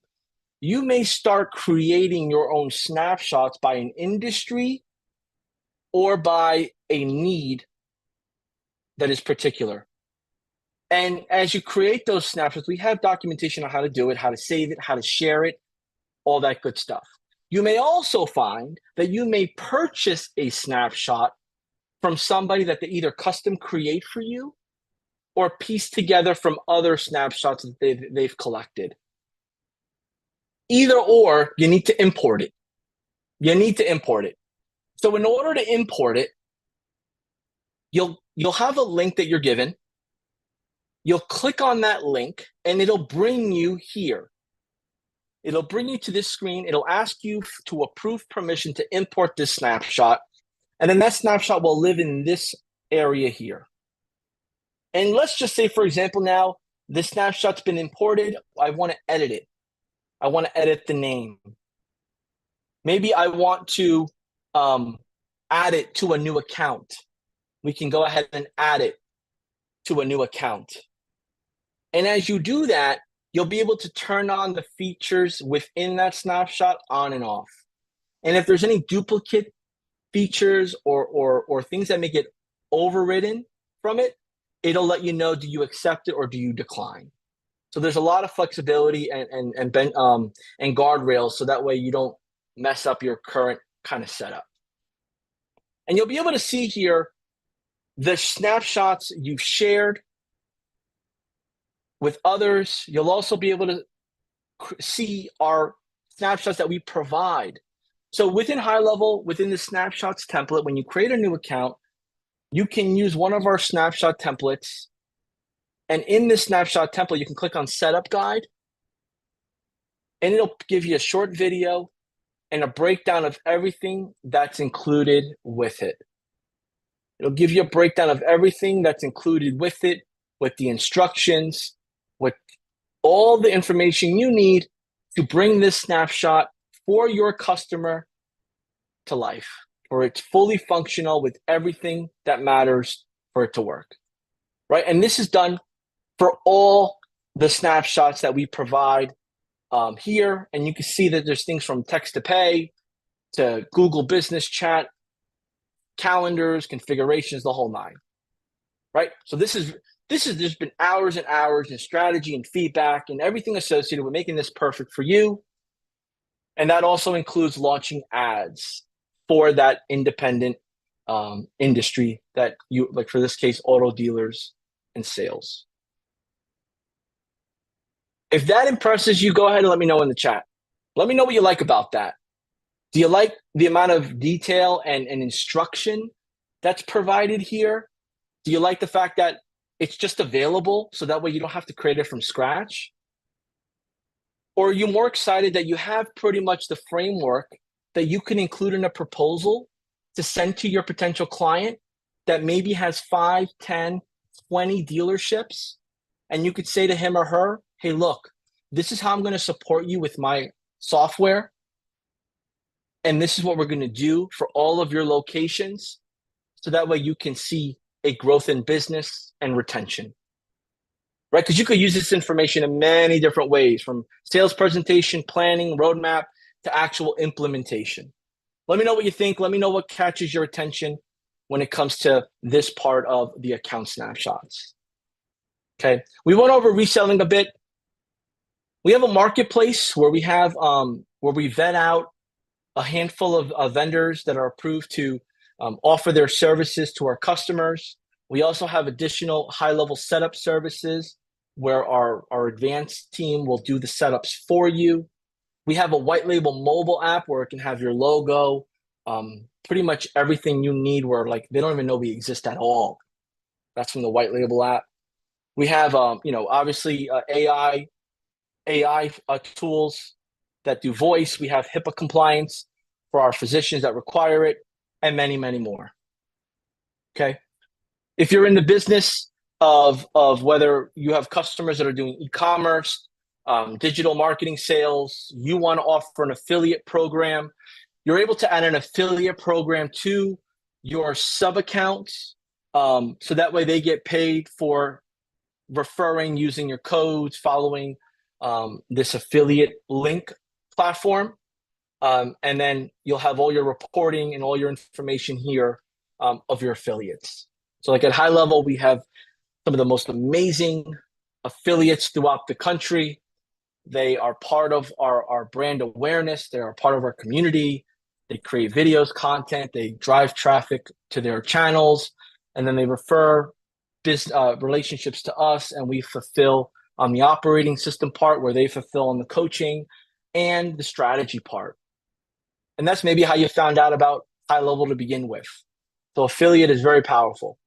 you may start creating your own snapshots by an industry or by a need that is particular. And as you create those snapshots, we have documentation on how to do it, how to save it, how to share it, all that good stuff. You may also find that you may purchase a snapshot from somebody that they either custom create for you or piece together from other snapshots that they've collected. Either or, you need to import it. So in order to import it, you'll have a link that you're given. You'll click on that link and it'll bring you here. It'll bring you to this screen. It'll ask you to approve permission to import this snapshot. And then that snapshot will live in this area here. And let's just say, for example, now this snapshot's been imported. I want to edit it. I want to edit the name. Maybe I want to add it to a new account. We can go ahead and add it to a new account. And as you do that, you'll be able to turn on the features within that snapshot on and off. And if there's any duplicate features or things that may get overridden from it, it'll let you know, do you accept it or do you decline? So there's a lot of flexibility and guardrails, so that way you don't mess up your current kind of setup. And you'll be able to see here the snapshots you've shared with others. You'll also be able to see our snapshots that we provide. So within High Level, within the snapshots template, when you create a new account, you can use one of our snapshot templates. And in this snapshot template, you can click on Setup Guide, and it'll give you a short video and a breakdown of everything that's included with it. It'll give you a breakdown of everything that's included with it, with the instructions, with all the information you need to bring this snapshot for your customer to life, or it's fully functional with everything that matters for it to work, right? And this is done for all the snapshots that we provide here. And you can see that there's things from text to pay to Google Business Chat, calendars, configurations, the whole nine, right? So there's been hours and hours and strategy and feedback and everything associated with making this perfect for you. And that also includes launching ads for that independent industry that you like, for this case, auto dealers and sales. If that impresses you, go ahead and let me know in the chat. Let me know what you like about that. Do you like the amount of detail and instruction that's provided here? Do you like the fact that it's just available so that way you don't have to create it from scratch? Or are you more excited that you have pretty much the framework that you can include in a proposal to send to your potential client that maybe has 5, 10, 20 dealerships? And you could say to him or her, hey, look, this is how I'm going to support you with my software. And this is what we're going to do for all of your locations. So that way you can see a growth in business and retention, right? Because you could use this information in many different ways, from sales presentation, planning, roadmap, to actual implementation. Let me know what you think. Let me know what catches your attention when it comes to this part of the account snapshots. Okay, we went over reselling a bit. We have a marketplace where we have where we vet out a handful of vendors that are approved to offer their services to our customers. We also have additional high-level setup services where our advanced team will do the setups for you. We have a white label mobile app where it can have your logo, pretty much everything you need, where like they don't even know we exist at all. That's from the white label app. We have, obviously AI tools that do voice. We have HIPAA compliance for our physicians that require it, and many, many more. Okay. If you're in the business of whether you have customers that are doing e-commerce, digital marketing sales, you want to offer an affiliate program, you're able to add an affiliate program to your sub accounts. So that way they get paid for referring, using your codes, following this affiliate link platform. And then you'll have all your reporting and all your information here of your affiliates. So like at high level, we have some of the most amazing affiliates throughout the country. They are part of our brand awareness. They are part of our community. They create videos, content. They drive traffic to their channels. And then they refer relationships to us, and we fulfill on the operating system part, where they fulfill on the coaching and the strategy part. And that's maybe how you found out about High Level to begin with. So affiliate is very powerful.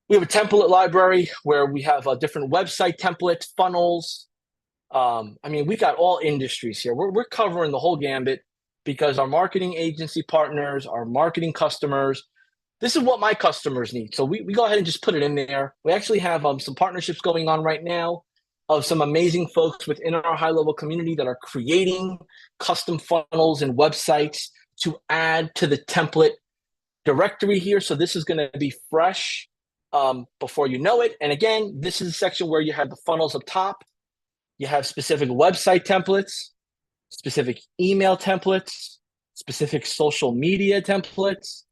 We have a template library where we have different website templates, funnels. We got all industries here. We're covering the whole gambit because our marketing agency partners, our marketing customers, this is what my customers need. So we go ahead and just put it in there. We actually have some partnerships going on right now of some amazing folks within our high level community that are creating custom funnels and websites to add to the template directory here. So this is going to be fresh before you know it. And again, this is a section where you have the funnels up top. You have specific website templates, specific email templates, specific social media templates,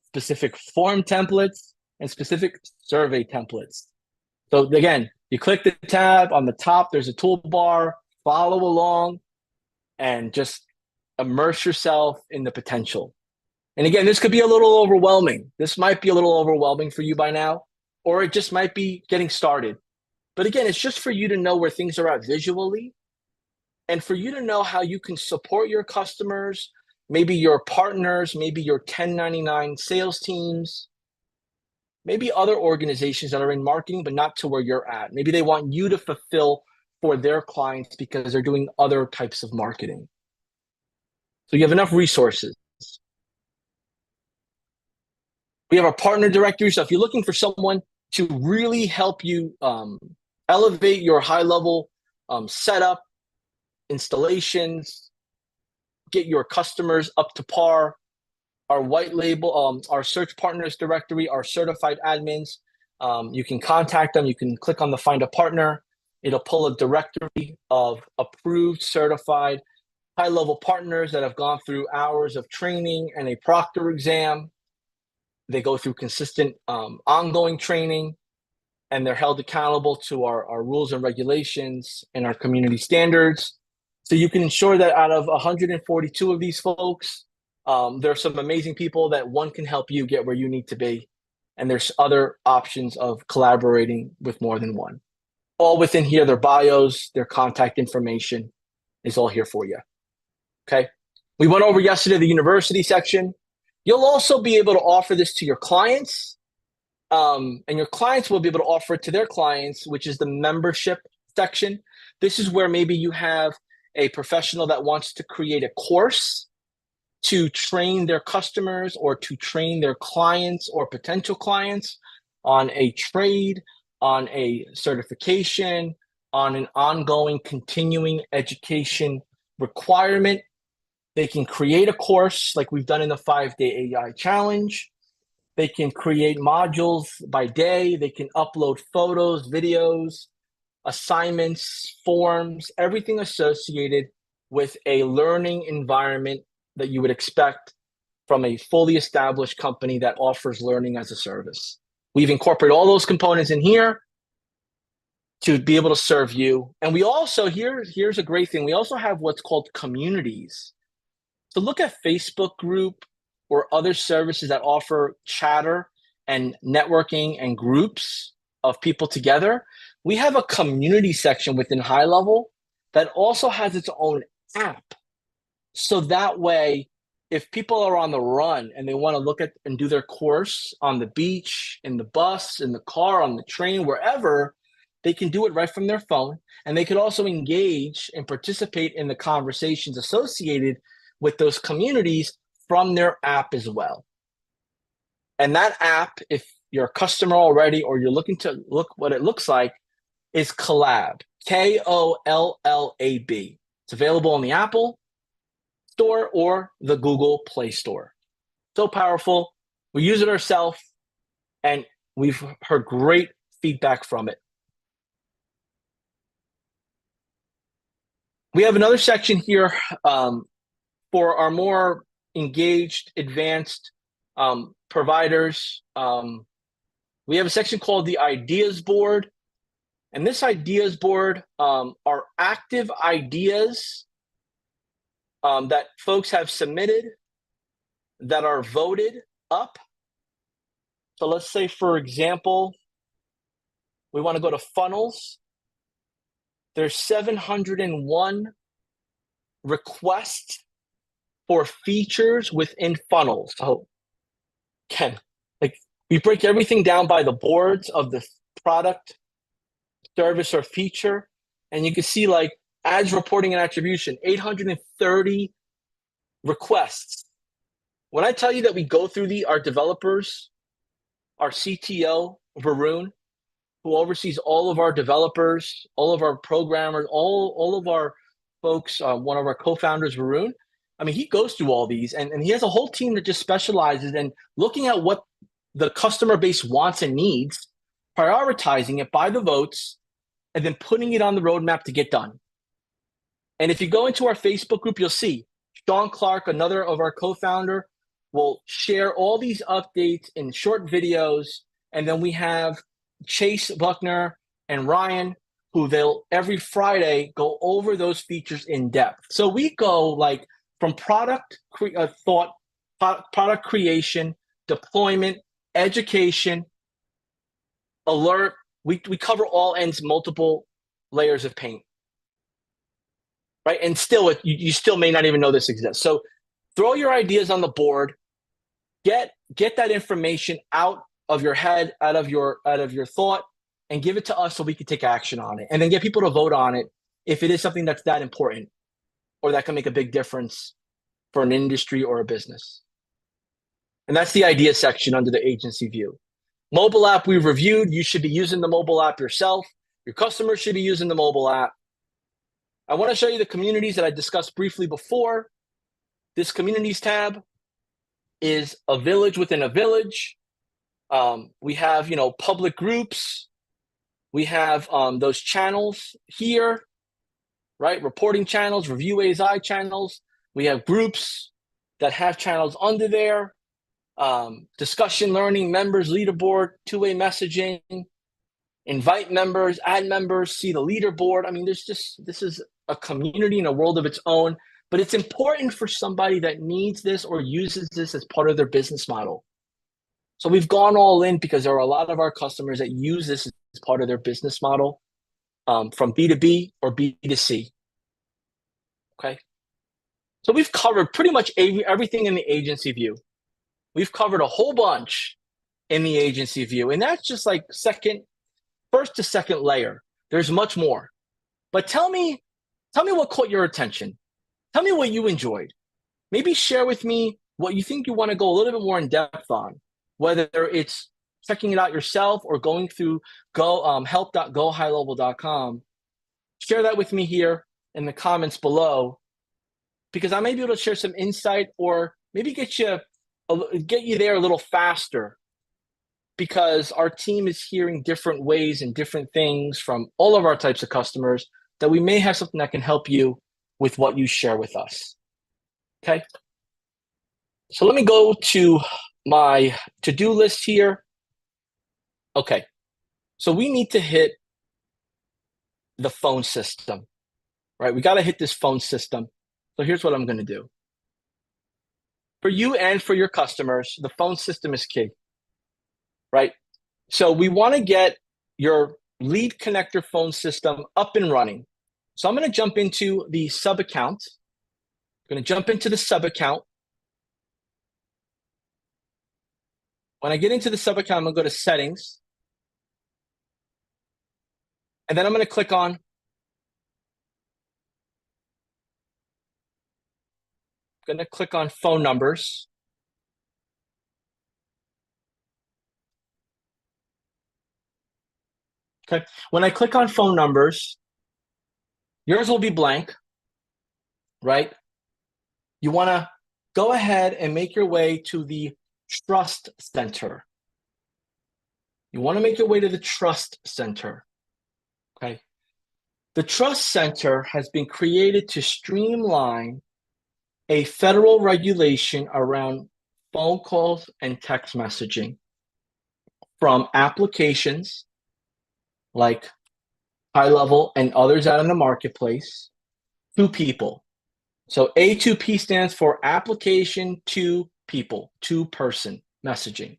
specific form templates, and specific survey templates. So again, you click the tab on the top, there's a toolbar, follow along, and just immerse yourself in the potential. And again, this could be a little overwhelming. This might be a little overwhelming for you by now, or it just might be getting started. But again, it's just for you to know where things are at visually, and for you to know how you can support your customers, maybe your partners, maybe your 1099 sales teams, maybe other organizations that are in marketing, but not to where you're at. Maybe they want you to fulfill for their clients because they're doing other types of marketing. So you have enough resources. We have our partner directory. So if you're looking for someone to really help you elevate your high-level setup, installations, get your customers up to par, our white label, our search partners directory, our certified admins, you can contact them. You can click on the find a partner. It'll pull a directory of approved, certified, high-level partners that have gone through hours of training and a proctor exam. They go through consistent ongoing training, and they're held accountable to our rules and regulations and our community standards. So you can ensure that out of 142 of these folks, there are some amazing people that one can help you get where you need to be. And there's other options of collaborating with more than one. All within here, their bios, their contact information is all here for you. Okay. We went over yesterday the university section. You'll also be able to offer this to your clients, and your clients will be able to offer it to their clients, which is the membership section. This is where maybe you have a professional that wants to create a course to train their customers or to train their clients or potential clients on a trade, on a certification, on an ongoing continuing education requirement. They can create a course like we've done in the 5-day AI challenge. They can create modules by day. They can upload photos, videos, assignments, forms, everything associated with a learning environment that you would expect from a fully established company that offers learning as a service. We've incorporated all those components in here to be able to serve you. And we also, here's a great thing. We also have what's called communities. So look at Facebook group or other services that offer chatter and networking and groups of people together. We have a community section within High Level that also has its own app. So that way, if people are on the run and they want to look at and do their course on the beach, in the bus, in the car, on the train, wherever, they can do it right from their phone. And they could also engage and participate in the conversations associated with those communities from their app as well. And that app, if you're a customer already or you're looking to look what it looks like, is Kollab, Kollab. It's available on the Apple Store or the Google Play Store. So powerful. We use it ourselves, and we've heard great feedback from it. We have another section here for our more engaged, advanced providers. We have a section called the Ideas Board. And this Ideas Board are active ideas that folks have submitted that are voted up. So let's say, for example, we want to go to funnels. There's 701 requests for features within funnels. So, Ken, like we break everything down by the boards of the product, service, or feature, and you can see like ads reporting and attribution, 830 requests. When I tell you that we go through our developers, our CTO, Varun, who oversees all of our developers, all of our programmers, all of our folks, one of our co-founders, Varun, I mean, he goes through all these, and he has a whole team that just specializes in looking at what the customer base wants and needs, prioritizing it by the votes, and then putting it on the roadmap to get done. And if you go into our Facebook group, you'll see Sean Clark, another of our co-founder, will share all these updates in short videos. And then we have Chase Buckner and Ryan, who they'll every Friday go over those features in depth. So we go like from product creation, deployment, education, alert. We cover all ends, multiple layers of paint, right? And still, you still may not even know this exists. So throw your ideas on the board, get that information out of your head, out of your thought, and give it to us so we can take action on it, and then get people to vote on it if it is something that's that important or that can make a big difference for an industry or a business. And that's the idea section under the agency view. Mobile app we've reviewed. You should be using the mobile app yourself. Your customers should be using the mobile app. I want to show you the communities that I discussed briefly before. This communities tab is a village within a village. We have, public groups. We have those channels here, right? Reporting channels, review ASI channels. We have groups that have channels under there. discussion learning, members, leaderboard, two-way messaging, invite members, add members, see the leaderboard. I mean, this is a community in a world of its own, but it's important for somebody that needs this or uses this as part of their business model. So we've gone all in because there are a lot of our customers that use this as part of their business model, from B2B or B2C. Okay. So we've covered pretty much everything in the agency view. We've covered a whole bunch in the agency view, and that's just like first to second layer. There's much more. But tell me what caught your attention. Tell me what you enjoyed. Maybe share with me what you think you want to go a little bit more in depth on, whether it's checking it out yourself or going through help.gohighlevel.com. Share that with me here in the comments below, because I may be able to share some insight or maybe get you there a little faster, because our team is hearing different ways and different things from all of our types of customers that we may have something that can help you with what you share with us. Okay. So let me go to my to-do list here. Okay. So we need to hit the phone system, right? We got to hit this phone system. So here's what I'm going to do. For you and for your customers, the phone system is key, right? So we want to get your Lead Connector phone system up and running. So I'm going to jump into the sub account. I'm going to jump into the sub account. When I get into the sub account, I'm going to go to settings. And then I'm going to click on phone numbers. Okay. When I click on phone numbers, yours will be blank, right? You want to go ahead and make your way to the Trust Center. You want to make your way to the Trust Center. Okay. The Trust Center has been created to streamline a federal regulation around phone calls and text messaging from applications like High Level and others out in the marketplace to people. So A2P stands for application to people, to person messaging.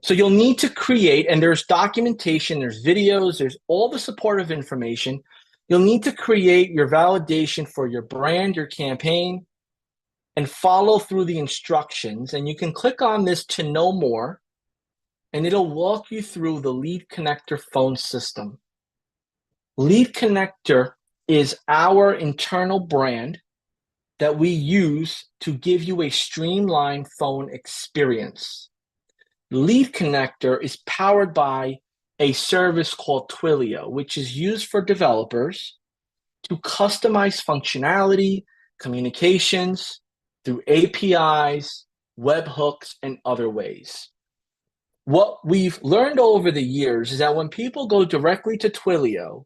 So you'll need to create, and there's documentation, there's videos, there's all the supportive information. You'll need to create your validation for your brand, your campaign, and follow through the instructions. And you can click on this to know more, and it'll walk you through the Lead Connector phone system. Lead Connector is our internal brand that we use to give you a streamlined phone experience. Lead Connector is powered by a service called Twilio, which is used for developers to customize functionality, communications through APIs, webhooks, and other ways. What we've learned over the years is that when people go directly to Twilio,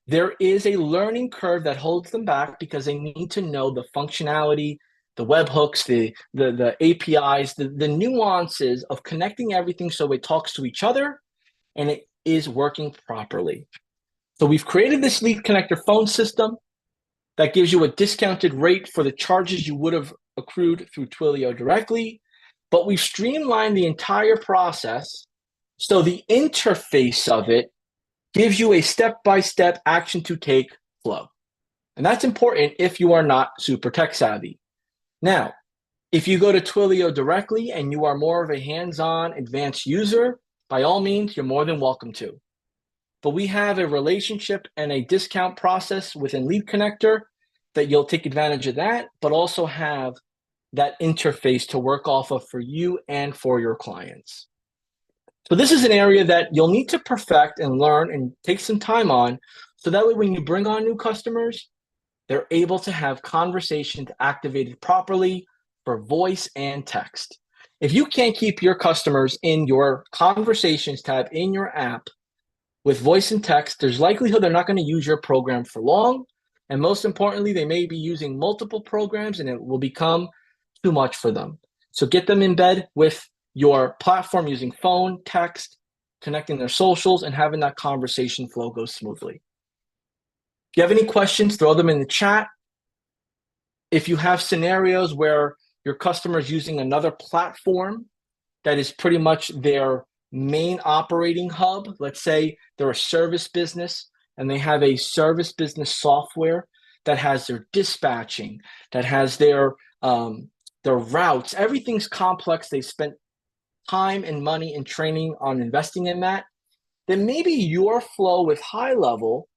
there is a learning curve that holds them back because they need to know the functionality, the webhooks, the APIs, the nuances of connecting everything so it talks to each other and it is working properly. So we've created this Lead Connector phone system that gives you a discounted rate for the charges you would have accrued through Twilio directly, but we've streamlined the entire process so the interface of it gives you a step-by-step action to take flow. And that's important if you are not super tech savvy. Now, if you go to Twilio directly and you are more of a hands-on advanced user, by all means, you're more than welcome to. But we have a relationship and a discount process within Lead Connector that you'll take advantage of that, but also have that interface to work off of for you and for your clients. So this is an area that you'll need to perfect and learn and take some time on, so that way when you bring on new customers, they're able to have conversations activated properly for voice and text. If you can't keep your customers in your conversations tab in your app with voice and text, there's likelihood they're not going to use your program for long. And most importantly, they may be using multiple programs and it will become too much for them. So get them in bed with your platform using phone, text, connecting their socials, and having that conversation flow go smoothly. If you have any questions, throw them in the chat. If you have scenarios where your customer is using another platform that is pretty much their main operating hub, let's say they're a service business and they have a service business software that has their dispatching, that has their routes, everything's complex. They spent time and money and training on investing in that. Then maybe your flow with High Level,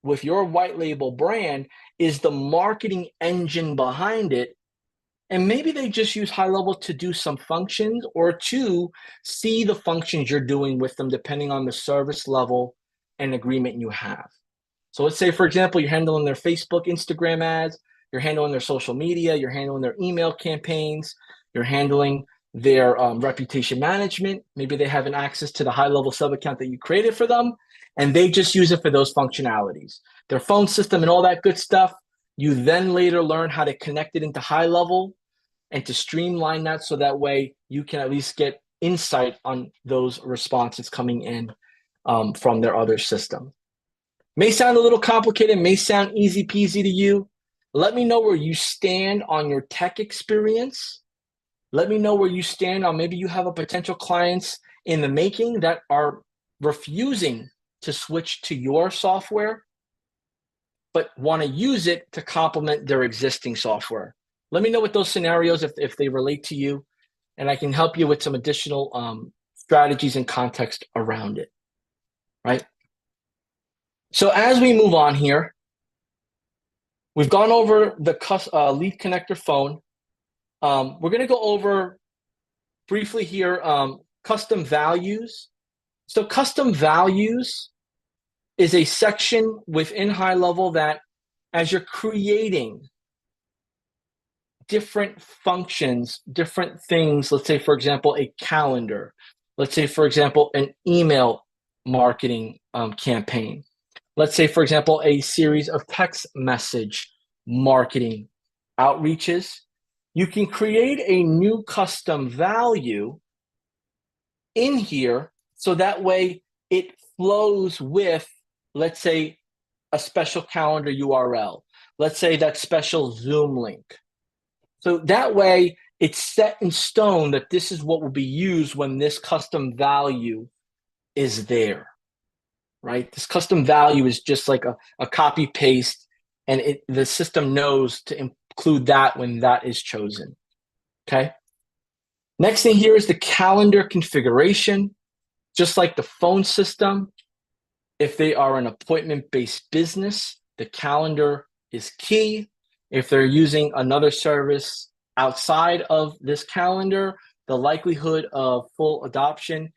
with your white label brand, is the marketing engine behind it. And maybe they just use High Level to do some functions or to see the functions you're doing with them, depending on the service level and agreement you have. So let's say, for example, you're handling their Facebook, Instagram ads, you're handling their social media, you're handling their email campaigns, you're handling their reputation management. Maybe they have an access to the High Level sub account that you created for them, and they just use it for those functionalities. Their phone system and all that good stuff, you then later learn how to connect it into High Level and to streamline that so that way you can at least get insight on those responses coming in from their other system. May sound a little complicated, may sound easy peasy to you. Let me know where you stand on your tech experience. Let me know where you stand on maybe you have a potential clients in the making that are refusing to switch to your software, but want to use it to complement their existing software. Let me know what those scenarios, if they relate to you, and I can help you with some additional strategies and context around it, right? So as we move on here, we've gone over the lead connector phone. We're going to go over briefly here custom values. So custom values is a section within High Level that as you're creating different functions, different things, let's say, for example, a calendar, let's say, for example, an email marketing campaign, let's say, for example, a series of text message marketing outreaches, you can create a new custom value in here so that way it flows with, let's say, a special calendar URL. Let's say that special Zoom link. So that way it's set in stone that this is what will be used when this custom value is there, right? This custom value is just like a copy paste, and the system knows to include that when that is chosen, okay? Next thing here is the calendar configuration. Just like the phone system, if they are an appointment-based business, the calendar is key. If they're using another service outside of this calendar, the likelihood of full adoption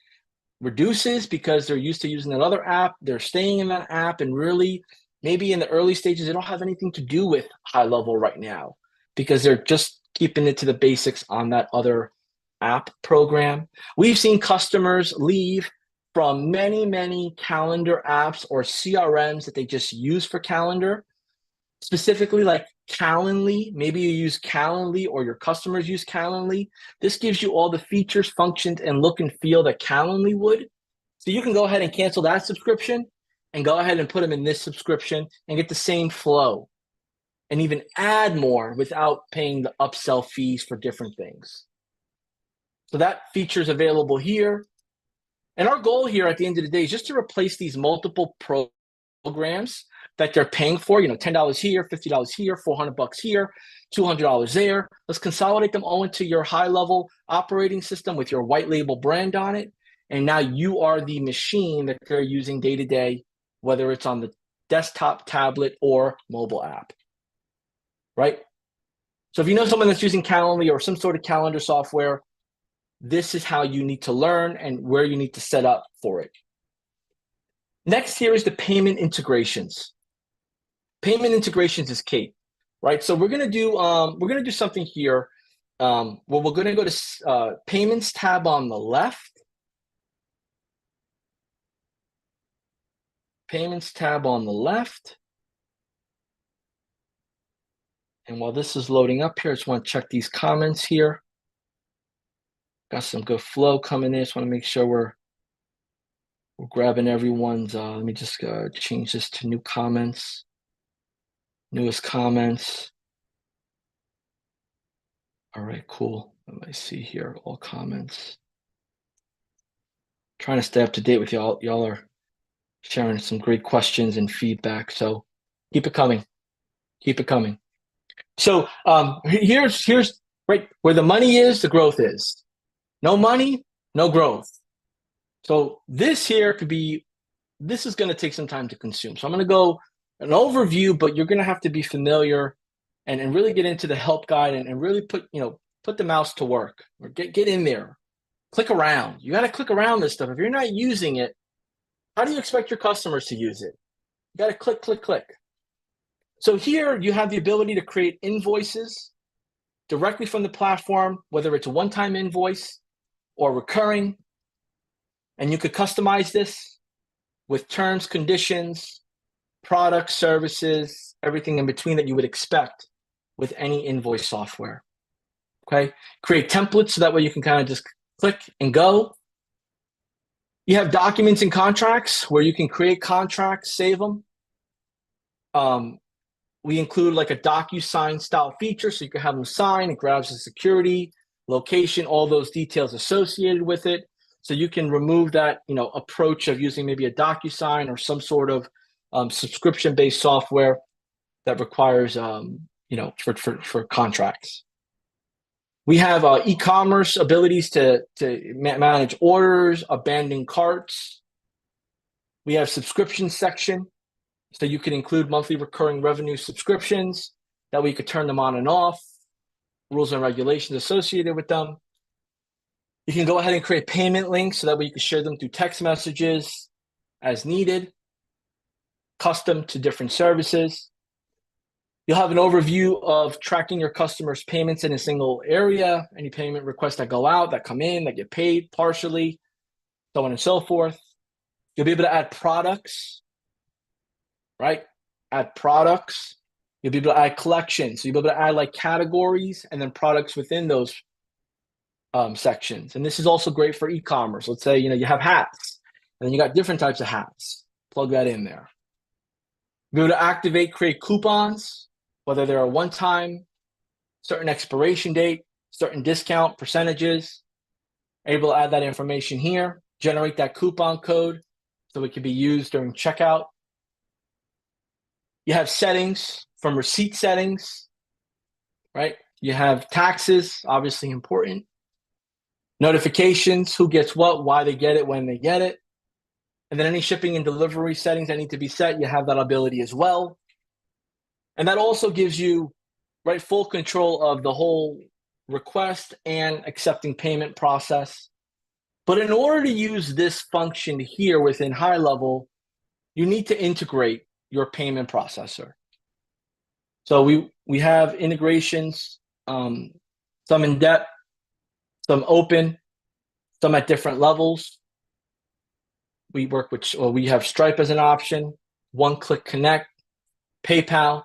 reduces because they're used to using another app. They're staying in that app, and really, maybe in the early stages, they don't have anything to do with High Level right now because they're just keeping it to the basics on that other app program. We've seen customers leave from many calendar apps or CRMs that they just use for calendar, specifically like Calendly. Maybe you use Calendly or your customers use Calendly. This gives you all the features, functions, and look and feel that Calendly would. So you can go ahead and cancel that subscription and go ahead and put them in this subscription and get the same flow and even add more without paying the upsell fees for different things. So that feature is available here. And our goal here at the end of the day is just to replace these multiple programs that they're paying for, $10 here, $50 here, $400 here, $200 there. Let's consolidate them all into your High Level operating system with your white label brand on it. And now you are the machine that they're using day to day, whether it's on the desktop, tablet, or mobile app, right? So if you know someone that's using Calendly or some sort of calendar software, this is how you need to learn and where you need to set up for it. Next here is the payment integrations. Payment integrations is key, right? So we're gonna do something here. Well, we're gonna go to payments tab on the left. Payments tab on the left. And while this is loading up here, I just want to check these comments here. Got some good flow coming in. Just want to make sure we're grabbing everyone's. Let me just change this to new comments. Newest comments. All right, cool. What do I see here? All comments. Trying to stay up to date with y'all. Y'all are sharing some great questions and feedback. So keep it coming. Keep it coming. So here's right where the money is, the growth is. No money, no growth. So this here could be, this is going to take some time to consume. So I'm going to go an overview, but you're going to have to be familiar and really get into the help guide and really put the mouse to work or get in there. Click around. You got to click around this stuff. If you're not using it, how do you expect your customers to use it? You got to click, click, click. So here you have the ability to create invoices directly from the platform, whether it's a one-time invoice or recurring. And you could customize this with terms, conditions, products, services, everything in between that you would expect with any invoice software. Okay, create templates so that way you can kind of just click and go. You have documents and contracts where you can create contracts, save them. We include like a DocuSign style feature so you can have them sign. It grabs the security, location, all those details associated with it. So you can remove that, approach of using maybe a DocuSign or some sort of subscription-based software that requires, for contracts. We have e-commerce abilities to manage orders, abandoned carts. We have subscription section, so you can include monthly recurring revenue subscriptions. That way you could turn them on and off, rules and regulations associated with them. You can go ahead and create payment links so that way you can share them through text messages as needed, custom to different services. You'll have an overview of tracking your customers' payments in a single area, any payment requests that go out, that come in, that get paid partially, so on and so forth. You'll be able to add products, right? Add products. You'll be able to add collections. So you'll be able to add like categories and then products within those sections. And this is also great for e-commerce. Let's say, you have hats and then you got different types of hats. Plug that in there. Be able to activate, create coupons, whether they're a one-time, certain expiration date, certain discount percentages. Able to add that information here, generate that coupon code so it can be used during checkout. You have settings from receipt settings, right? You have taxes, obviously important. Notifications, who gets what, why they get it, when they get it. And then any shipping and delivery settings that need to be set, you have that ability as well. And that also gives you, right, full control of the whole request and accepting payment process. But in order to use this function here within High Level, you need to integrate your payment processor. So we have integrations, some in depth, some open, some at different levels. We have Stripe as an option, one-click connect, PayPal.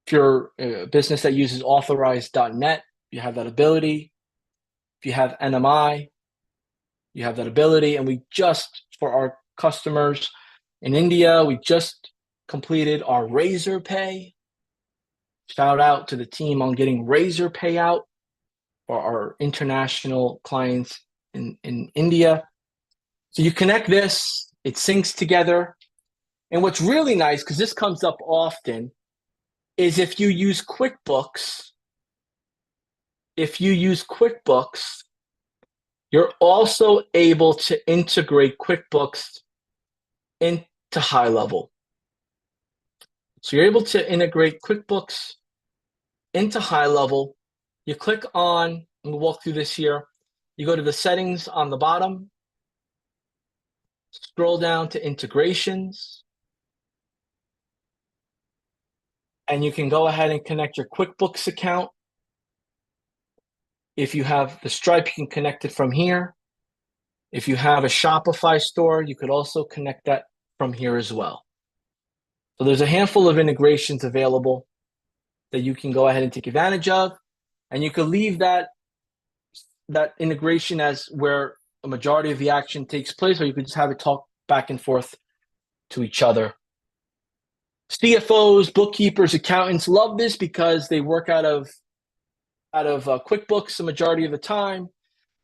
If you're a business that uses authorized.net, you have that ability. If you have NMI, you have that ability. And for our customers in India, we just completed our Razorpay. Shout out to the team on getting Razorpay out for our international clients in India. So you connect this, it syncs together. And what's really nice, because this comes up often, is if you use QuickBooks, you're also able to integrate QuickBooks into High Level. So you're able to integrate QuickBooks into High Level. You click on, and we'll walk through this here. You go to the settings on the bottom, scroll down to integrations, and you can go ahead and connect your QuickBooks account. If you have the Stripe, you can connect it from here. If you have a Shopify store, you could also connect that from here as well. So there's a handful of integrations available that you can go ahead and take advantage of, and you can leave that that integration as where a majority of the action takes place, or you could just have it talk back and forth to each other. CFOs, bookkeepers, accountants love this because they work out of QuickBooks the majority of the time,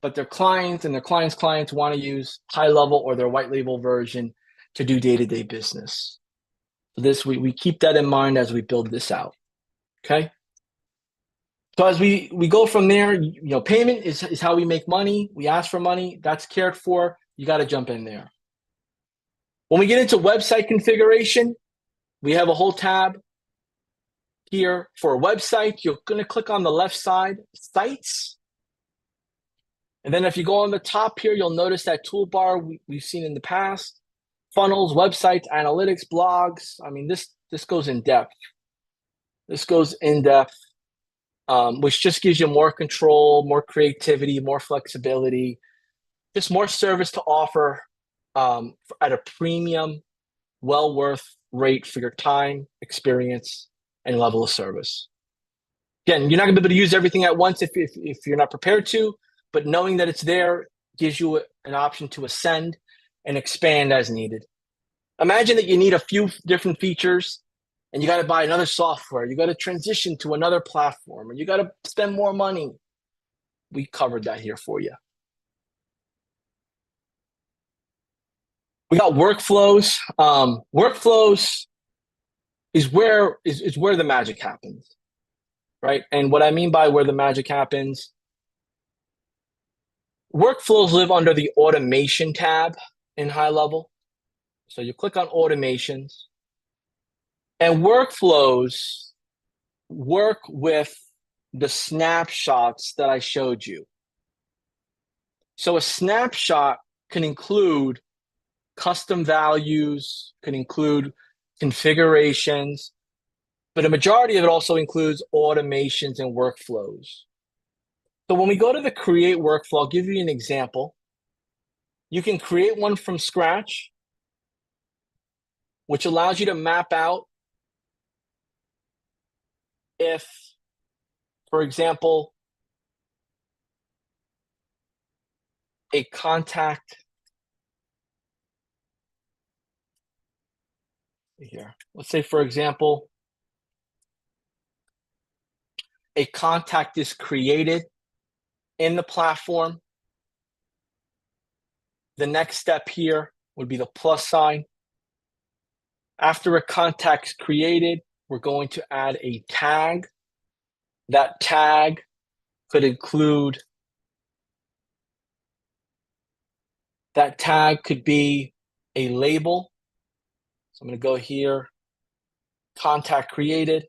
but their clients and their clients' clients want to use high level or their white label version to do day-to-day business. So this we keep that in mind as we build this out. Okay. So as we go from there, payment is how we make money. We ask for money, that's cared for. You got to jump in there. When we get into website configuration, we have a whole tab here for a website. You're going to click on the left side, sites. And then if you go on the top here, you'll notice that toolbar we've seen in the past. Funnels, websites, analytics, blogs. I mean, this goes in depth. This goes in depth, which just gives you more control, more creativity, more flexibility, just more service to offer at a premium, well worth rate for your time, experience, and level of service. Again, you're not going to be able to use everything at once if you're not prepared to, but knowing that it's there gives you an option to ascend and expand as needed. Imagine that you need a few different features and you got to buy another software. You got to transition to another platform, and you got to spend more money. We covered that here for you. We got workflows. Workflows is where the magic happens, right? And what I mean by where the magic happens, workflows live under the automation tab in high level. So you click on automations, and workflows work with the snapshots that I showed you. So a snapshot can include custom values, can include configurations, but a majority of it also includes automations and workflows. So when we go to the create workflow, I'll give you an example. You can create one from scratch, which allows you to map out if, for example, a contact here. Let's say, for example, a contact is created in the platform. The next step here would be the plus sign. After a contact's created, we're going to add a tag. That tag could include, that tag could be a label. So I'm going to go here, contact created,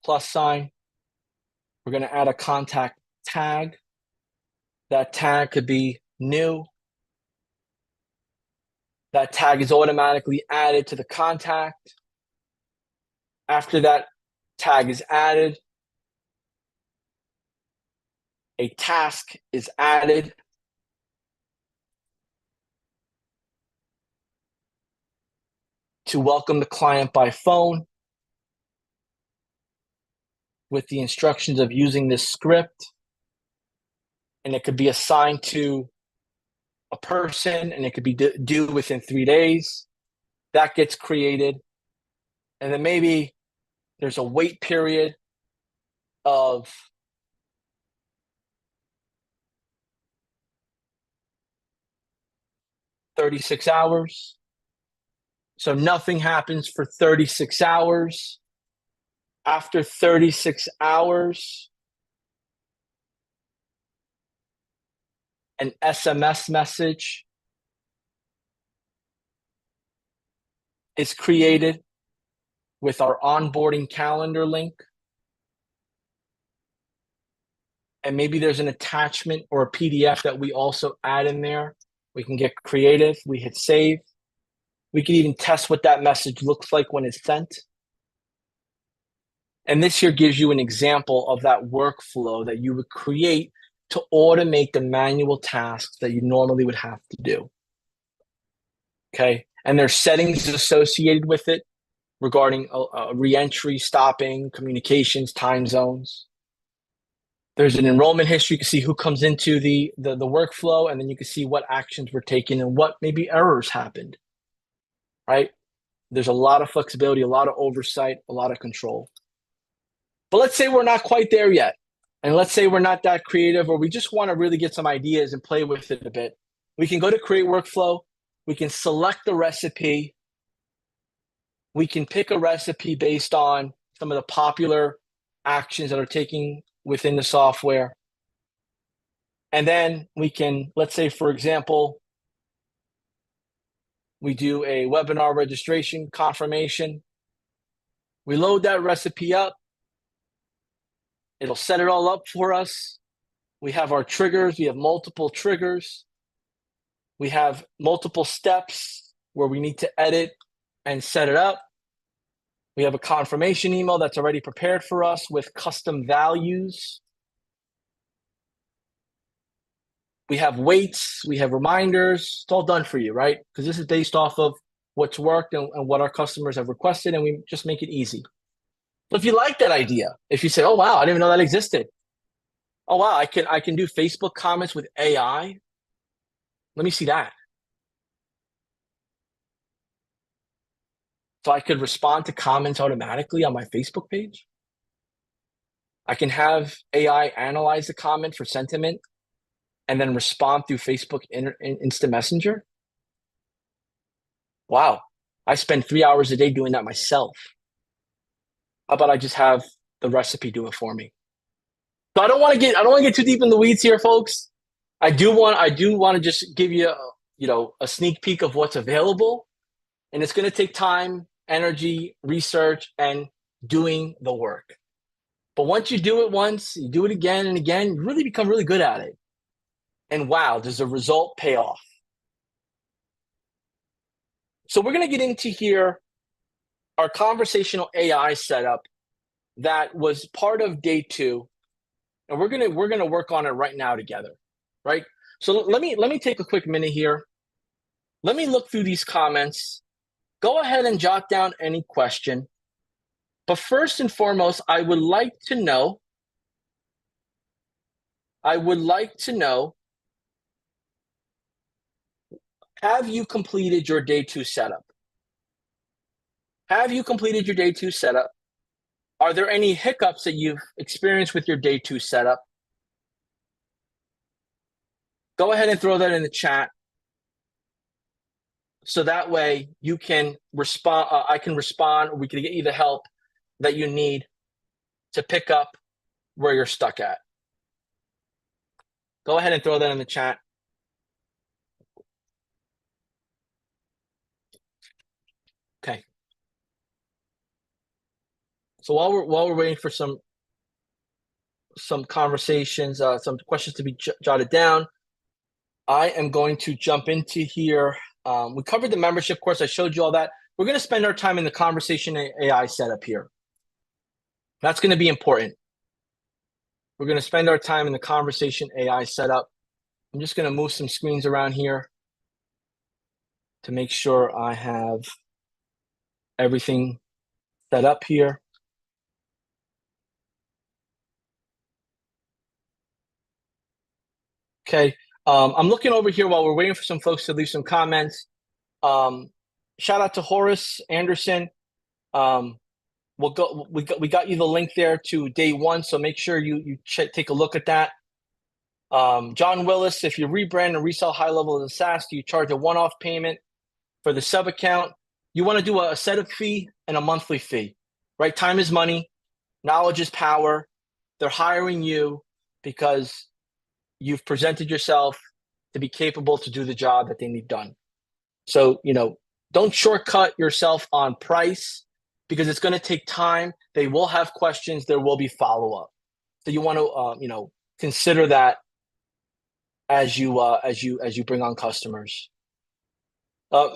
plus sign. We're going to add a contact tag. That tag could be new. That tag is automatically added to the contact. After that tag is added, a task is added. To welcome the client by phone with the instructions of using this script. And it could be assigned to a person, and it could be due within 3 days. That gets created. And then maybe there's a wait period of 36 hours. So nothing happens for 36 hours. After 36 hours, an SMS message is created with our onboarding calendar link. And maybe there's an attachment or a PDF that we also add in there. We can get creative. We hit save. We can even test what that message looks like when it's sent. And this here gives you an example of that workflow that you would create to automate the manual tasks that you normally would have to do. Okay. And there's settings associated with it regarding reentry, stopping, communications, time zones. There's an enrollment history. You can see who comes into the workflow, and then you can see what actions were taken and what maybe errors happened, right? There's a lot of flexibility, a lot of oversight, a lot of control. But let's say we're not quite there yet. And let's say we're not that creative, or we just want to really get some ideas and play with it a bit. We can go to create workflow. We can select the recipe. We can pick a recipe based on some of the popular actions that are taking within the software. And then we can, let's say, for example, we do a webinar registration confirmation. We load that recipe up. It'll set it all up for us. We have our triggers. We have multiple triggers. We have multiple steps where we need to edit and set it up. We have a confirmation email that's already prepared for us with custom values. We have weights, we have reminders. It's all done for you, right? Because this is based off of what's worked and what our customers have requested, and we just make it easy. So if you like that idea, if you say, oh, wow, I didn't even know that existed. Oh, wow, I can do Facebook comments with AI. Let me see that. So I could respond to comments automatically on my Facebook page. I can have AI analyze the comment for sentiment and then respond through Facebook Instant Messenger. Wow, I spend 3 hours a day doing that myself. How about I just have the recipe do it for me? So I don't want to get too deep in the weeds here, folks. I do want to just give you a sneak peek of what's available, and it's going to take time, energy, research, and doing the work. But once you do it once, you do it again and again, you really become really good at it. And wow, does the result pay off? So we're going to get into here our conversational AI setup that was part of day 2, and we're gonna work on it right now together, right? So let me take a quick minute here. Let me look through these comments. Go ahead and jot down any question. But first and foremost, I would like to know, have you completed your day 2 setup? Have you completed your day 2 setup? Are there any hiccups that you've experienced with your day 2 setup? Go ahead and throw that in the chat. So that way you can respond, I can respond, or we can get you the help that you need to pick up where you're stuck at. Go ahead and throw that in the chat. Okay. So while we're waiting for some conversations, some questions to be jotted down, I am going to jump into here. We covered the membership course. I showed you all that. We're going to spend our time in the conversation AI setup here. That's going to be important. We're going to spend our time in the conversation AI setup. I'm just going to move some screens around here to make sure I have everything set up here. Okay. I'm looking over here while we're waiting for some folks to leave some comments. Shout out to Horace Anderson. We got you the link there to day 1, so make sure you take a look at that. John Willis, if you rebrand and resell high level as a SaaS, do you charge a one-off payment for the sub account? You want to do a setup fee and a monthly fee, right? Time is money. Knowledge is power. They're hiring you because you've presented yourself to be capable to do the job that they need done. So, don't shortcut yourself on price because it's going to take time. They will have questions. There will be follow-up. So you want to, consider that as you bring on customers.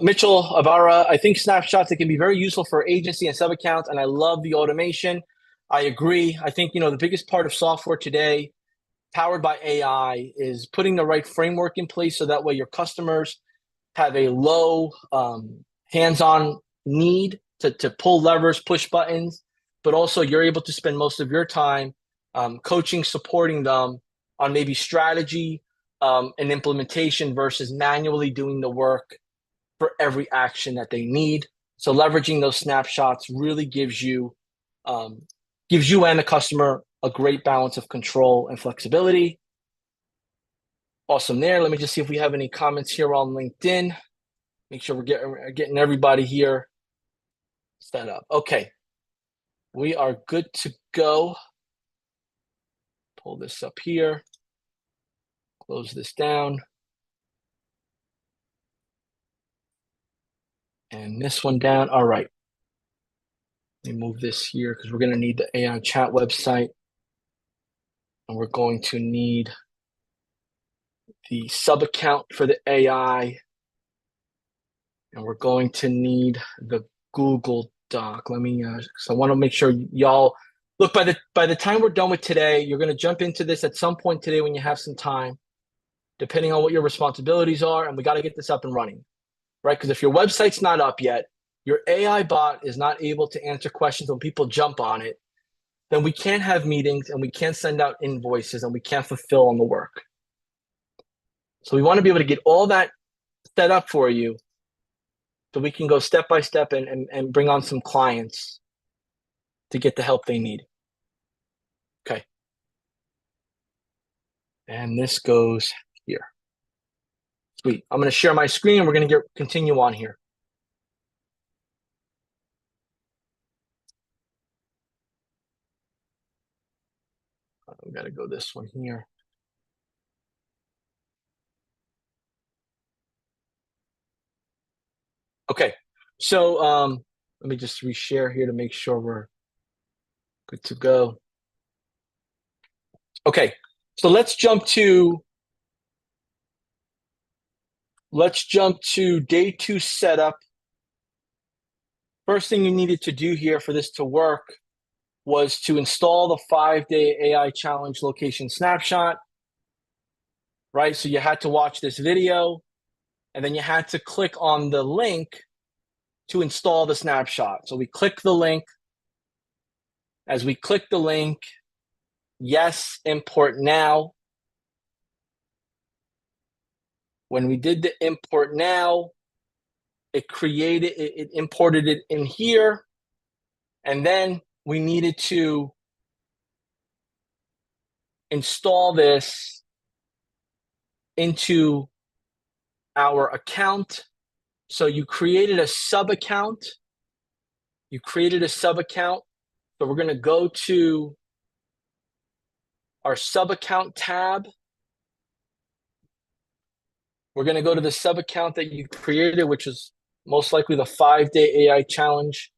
Mitchell Avara, I think snapshots, it can be very useful for agency and sub accounts, and I love the automation. I agree. I think, the biggest part of software today, powered by AI, is putting the right framework in place so that way your customers have a low hands-on need to pull levers, push buttons, but also you're able to spend most of your time coaching, supporting them on maybe strategy and implementation versus manually doing the work for every action that they need. So leveraging those snapshots really gives you and the customer a great balance of control and flexibility. Awesome there. Let me just see if we have any comments here on LinkedIn. Make sure we're getting everybody here set up. Okay. We are good to go. Pull this up here. Close this down. And this one down. All right. Let me move this here because we're going to need the AI chat website. And we're going to need the sub account for the AI. And we're going to need the Google Doc. Let me, so I want to make sure y'all look, by the time we're done with today, you're going to jump into this at some point today when you have some time, depending on what your responsibilities are. And we got to get this up and running, right? Because if your website's not up yet, your AI bot is not able to answer questions when people jump on it, then we can't have meetings and we can't send out invoices and we can't fulfill on the work. So we want to be able to get all that set up for you so we can go step by step and bring on some clients to get the help they need. Okay. And this goes here. Sweet. I'm going to share my screen and we're going to continue on here. We got to go this one here. Okay. So let me just reshare here to make sure we're good to go. Okay. So let's jump to day 2 setup. First thing you needed to do here for this to work was to install the 5-day AI challenge location snapshot, right? So you had to watch this video and then you had to click on the link to install the snapshot. So we click the link. As we click the link, yes, import now. When we did the import now, it imported it in here. And then we needed to install this into our account. So you created a sub account. So we're going to go to our sub account tab. We're going to go to the sub account that you created, which is most likely the 5-day AI challenge.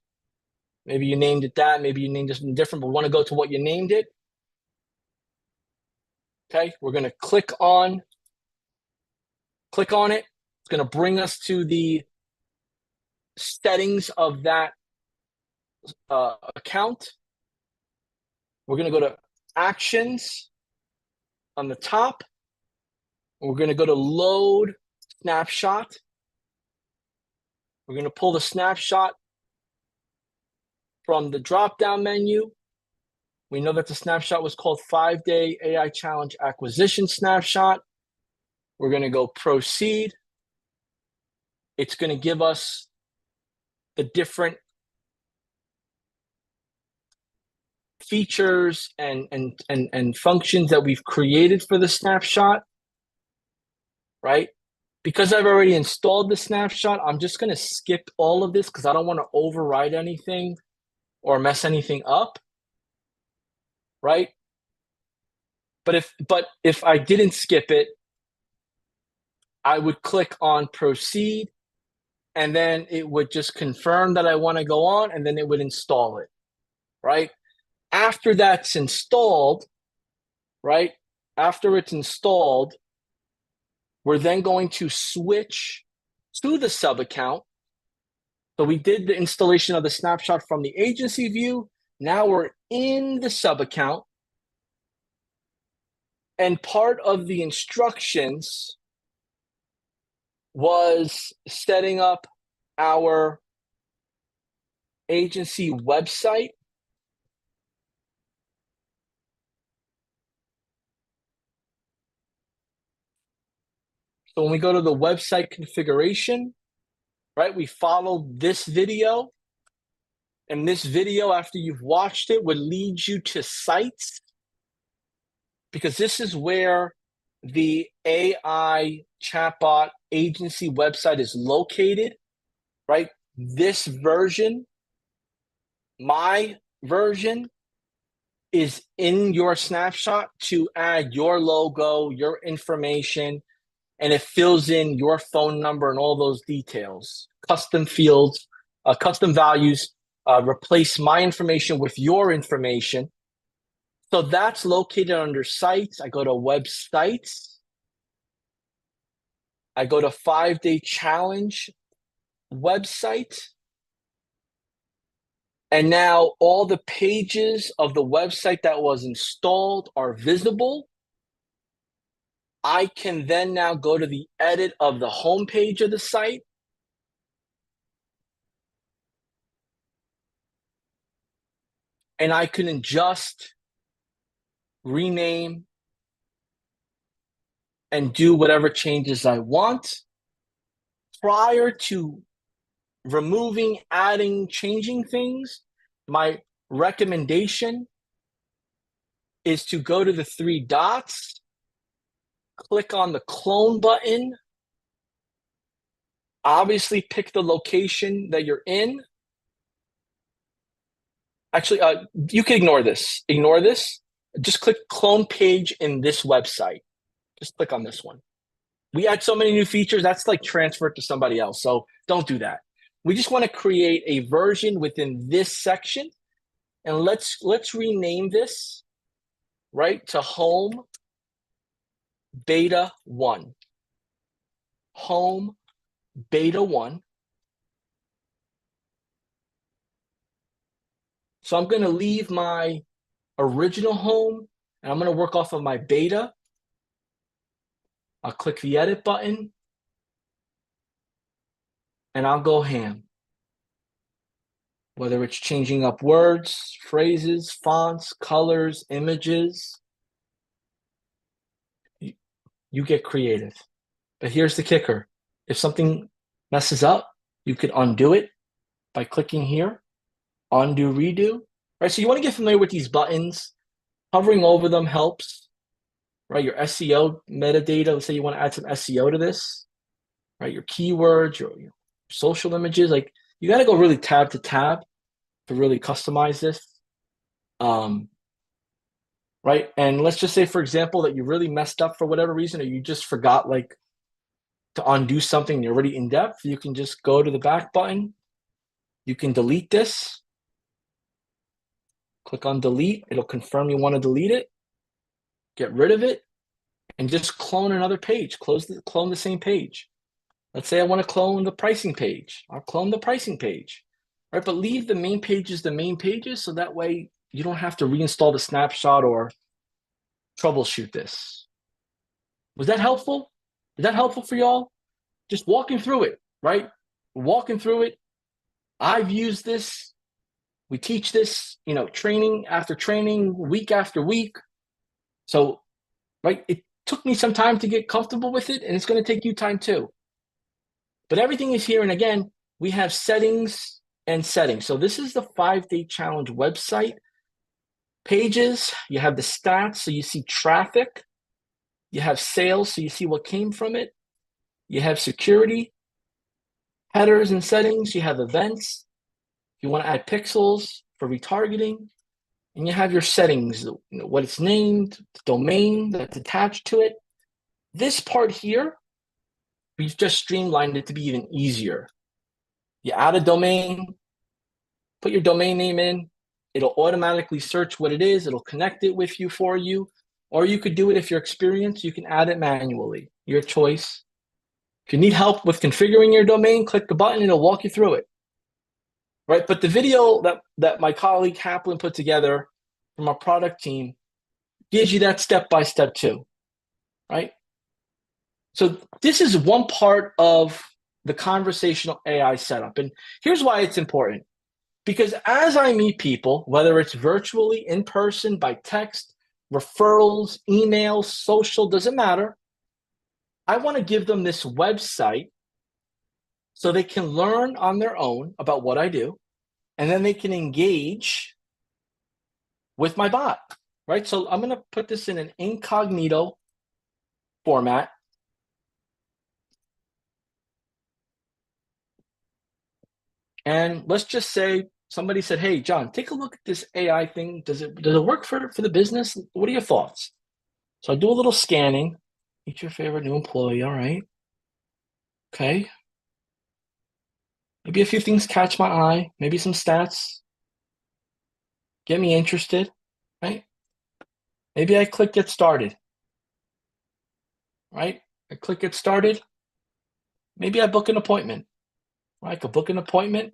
Maybe you named it that. Maybe you named it something different, but we want to go to what you named it. Okay, we're going to click on it. It's going to bring us to the settings of that account. We're going to go to actions on the top. We're going to go to load snapshot. We're going to pull the snapshot from the drop-down menu. We know that the snapshot was called 5-day AI challenge acquisition snapshot. We're going to go proceed. It's going to give us the different features and functions that we've created for the snapshot, right? Because I've already installed the snapshot, I'm just going to skip all of this because I don't want to override anything or mess anything up, right? But if I didn't skip it, I would click on proceed, and then it would just confirm that I want to go on, and then it would install it, right? After that's installed, right? After it's installed, we're then going to switch to the sub account. So we did the installation of the snapshot from the agency view. Now we're in the sub account. And part of the instructions was setting up our agency website. So when we go to the website configuration, right, we follow this video. And this video, after you've watched it, would lead you to sites, because this is where the AI chatbot agency website is located, right? This version, my version, is in your snapshot to add your logo, your information, and it fills in your phone number and all those details. Custom fields, custom values, replace my information with your information. So that's located under sites. I go to websites. I go to 5-day challenge website. And now all the pages of the website that was installed are visible. I can then now go to the edit of the homepage of the site. And I can adjust, rename, and do whatever changes I want. Prior to removing, adding, changing things, my recommendation is to go to the 3 dots, click on the clone button, obviously pick the location that you're in. Actually, you can ignore this. Ignore this. Just click clone page in this website. Just click on this one. We add so many new features, that's like transferred to somebody else. So don't do that. We just want to create a version within this section. And let's rename this, right, to Home Beta 1. Home Beta 1. So I'm going to leave my original home and I'm going to work off of my beta. I'll click the edit button and I'll go ham. Whether it's changing up words, phrases, fonts, colors, images, you get creative. But here's the kicker. If something messes up, you could undo it by clicking here, undo, redo. All right, so you want to get familiar with these buttons. Hovering over them helps, right? Your SEO metadata, let's say you want to add some SEO to this, right? Your keywords, your social images, like you got to go really tab to tab to really customize this. Right? And let's just say, for example, that you really messed up for whatever reason, or you just forgot like to undo something, you're already in depth, you can just go to the back button. You can delete this. Click on delete. It'll confirm you want to delete it. Get rid of it and just clone another page. Clone the same page. Let's say I want to clone the pricing page. I'll clone the pricing page. Right? But leave the main pages so that way you don't have to reinstall the snapshot or troubleshoot this. Was that helpful? Is that helpful for y'all? Just walking through it, right? Walking through it. I've used this. We teach this, training after training, week after week. So, right, it took me some time to get comfortable with it, and it's going to take you time too. But everything is here. And again, we have settings and settings. So this is the 5-day challenge website. Pages, you have the stats, so you see traffic. You have sales, so you see what came from it. You have security, headers and settings. You have events. You want to add pixels for retargeting. And you have your settings, what it's named, the domain that's attached to it. This part here, we've just streamlined it to be even easier. You add a domain, put your domain name in. It'll automatically search what it is. It'll connect it with you for you. Or you could do it if you're experienced. You can add it manually. Your choice. If you need help with configuring your domain, click the button and it'll walk you through it. Right? But the video that my colleague Haplin put together from our product team gives you that step-by-step too. Right? So this is one part of the conversational AI setup. And here's why it's important. Because as I meet people, whether it's virtually, in person, by text, referrals, emails, social, doesn't matter. I want to give them this website so they can learn on their own about what I do, and then they can engage with my bot, right? So I'm going to put this in an incognito format. And let's just say somebody said, hey, John, take a look at this AI thing. Does it work for the business? What are your thoughts? So I do a little scanning. Meet your favorite new employee. All right. Okay. Maybe a few things catch my eye. Maybe some stats. Get me interested, right? Maybe I click get started, right? I click get started. Maybe I book an appointment, right? I could book an appointment.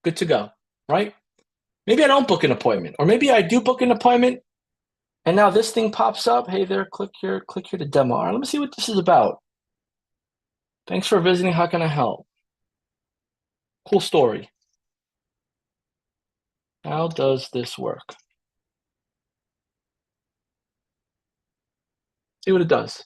Good to go, right? Maybe I don't book an appointment, or maybe I do book an appointment, and now this thing pops up. Hey there, click here to demo. All right, let me see what this is about. Thanks for visiting. How can I help? Cool story. How does this work? See what it does.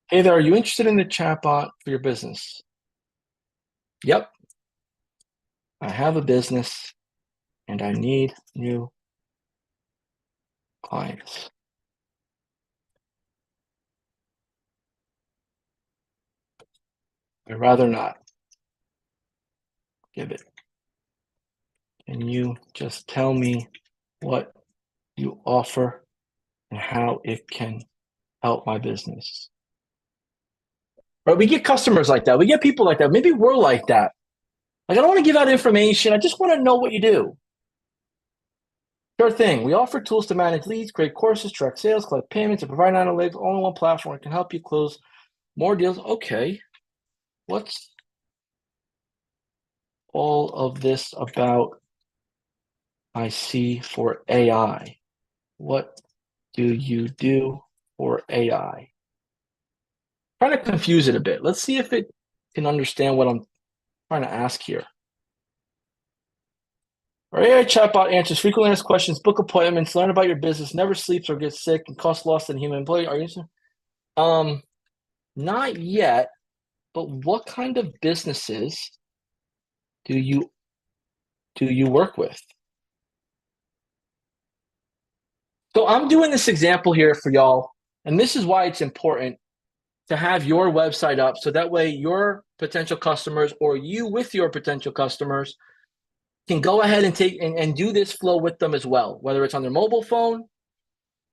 Hey there, are you interested in the chatbot for your business? Yep. I have a business and I need new clients. I'd rather not. Give it. Can you just tell me what you offer and how it can help my business? Right? We get customers like that. We get people like that. Maybe we're like that. Like, I don't want to give out information. I just want to know what you do. Sure thing. We offer tools to manage leads, create courses, track sales, collect payments, and provide analytics all in one platform. It can help you close more deals. Okay. What's all of this about I see for AI? What do you do for AI? Trying to confuse it a bit. Let's see if it can understand what I'm trying to ask here. Our AI chatbot answers frequently asked questions, book appointments, learn about your business, never sleeps or gets sick, and costs less than human employee. Are you? Not yet. But what kind of businesses do you work with? So I'm doing this example here for y'all, and this is why it's important to have your website up so that way your potential customers or you with your potential customers can go ahead and take and do this flow with them as well, whether it's on their mobile phone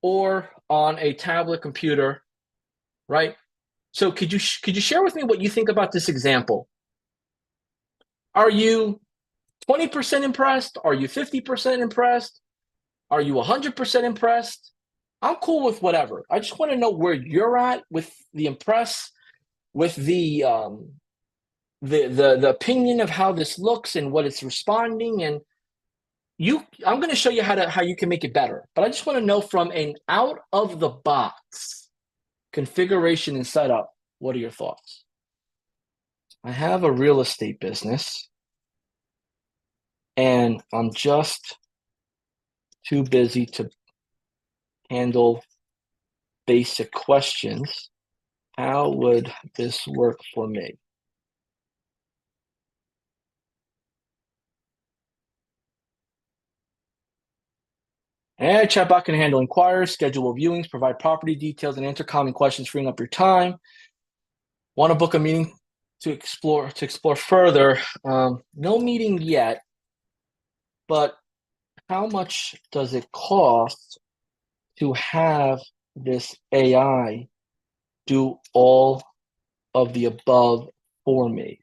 or on a tablet computer, right? So could you share with me what you think about this example? Are you 20% impressed? Are you 50% impressed? Are you 100% impressed? I'm cool with whatever. I just want to know where you're at with the impress, with the opinion of how this looks and what it's responding. And I'm going to show you how you can make it better. But I just want to know from an out of the box configuration and setup, what are your thoughts? I have a real estate business and I'm just too busy to handle basic questions. How would this work for me? And chatbot can handle inquiries, schedule viewings, provide property details, and answer common questions, freeing up your time. Want to book a meeting to explore further? No meeting yet, but how much does it cost to have this AI do all of the above for me?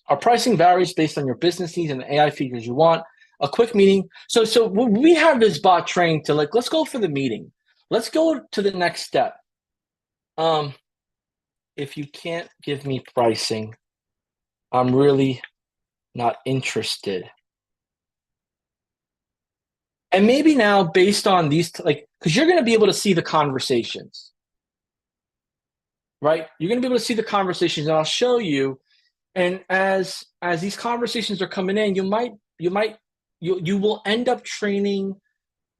Our pricing varies based on your business needs and the AI features you want. A quick meeting. So we have this bot trained to let's go for the meeting. Let's go to the next step. If you can't give me pricing, I'm really not interested. And maybe now based on these, because you're going to be able to see the conversations, right? You're going to be able to see the conversations and I'll show you And as these conversations are coming in, you will end up training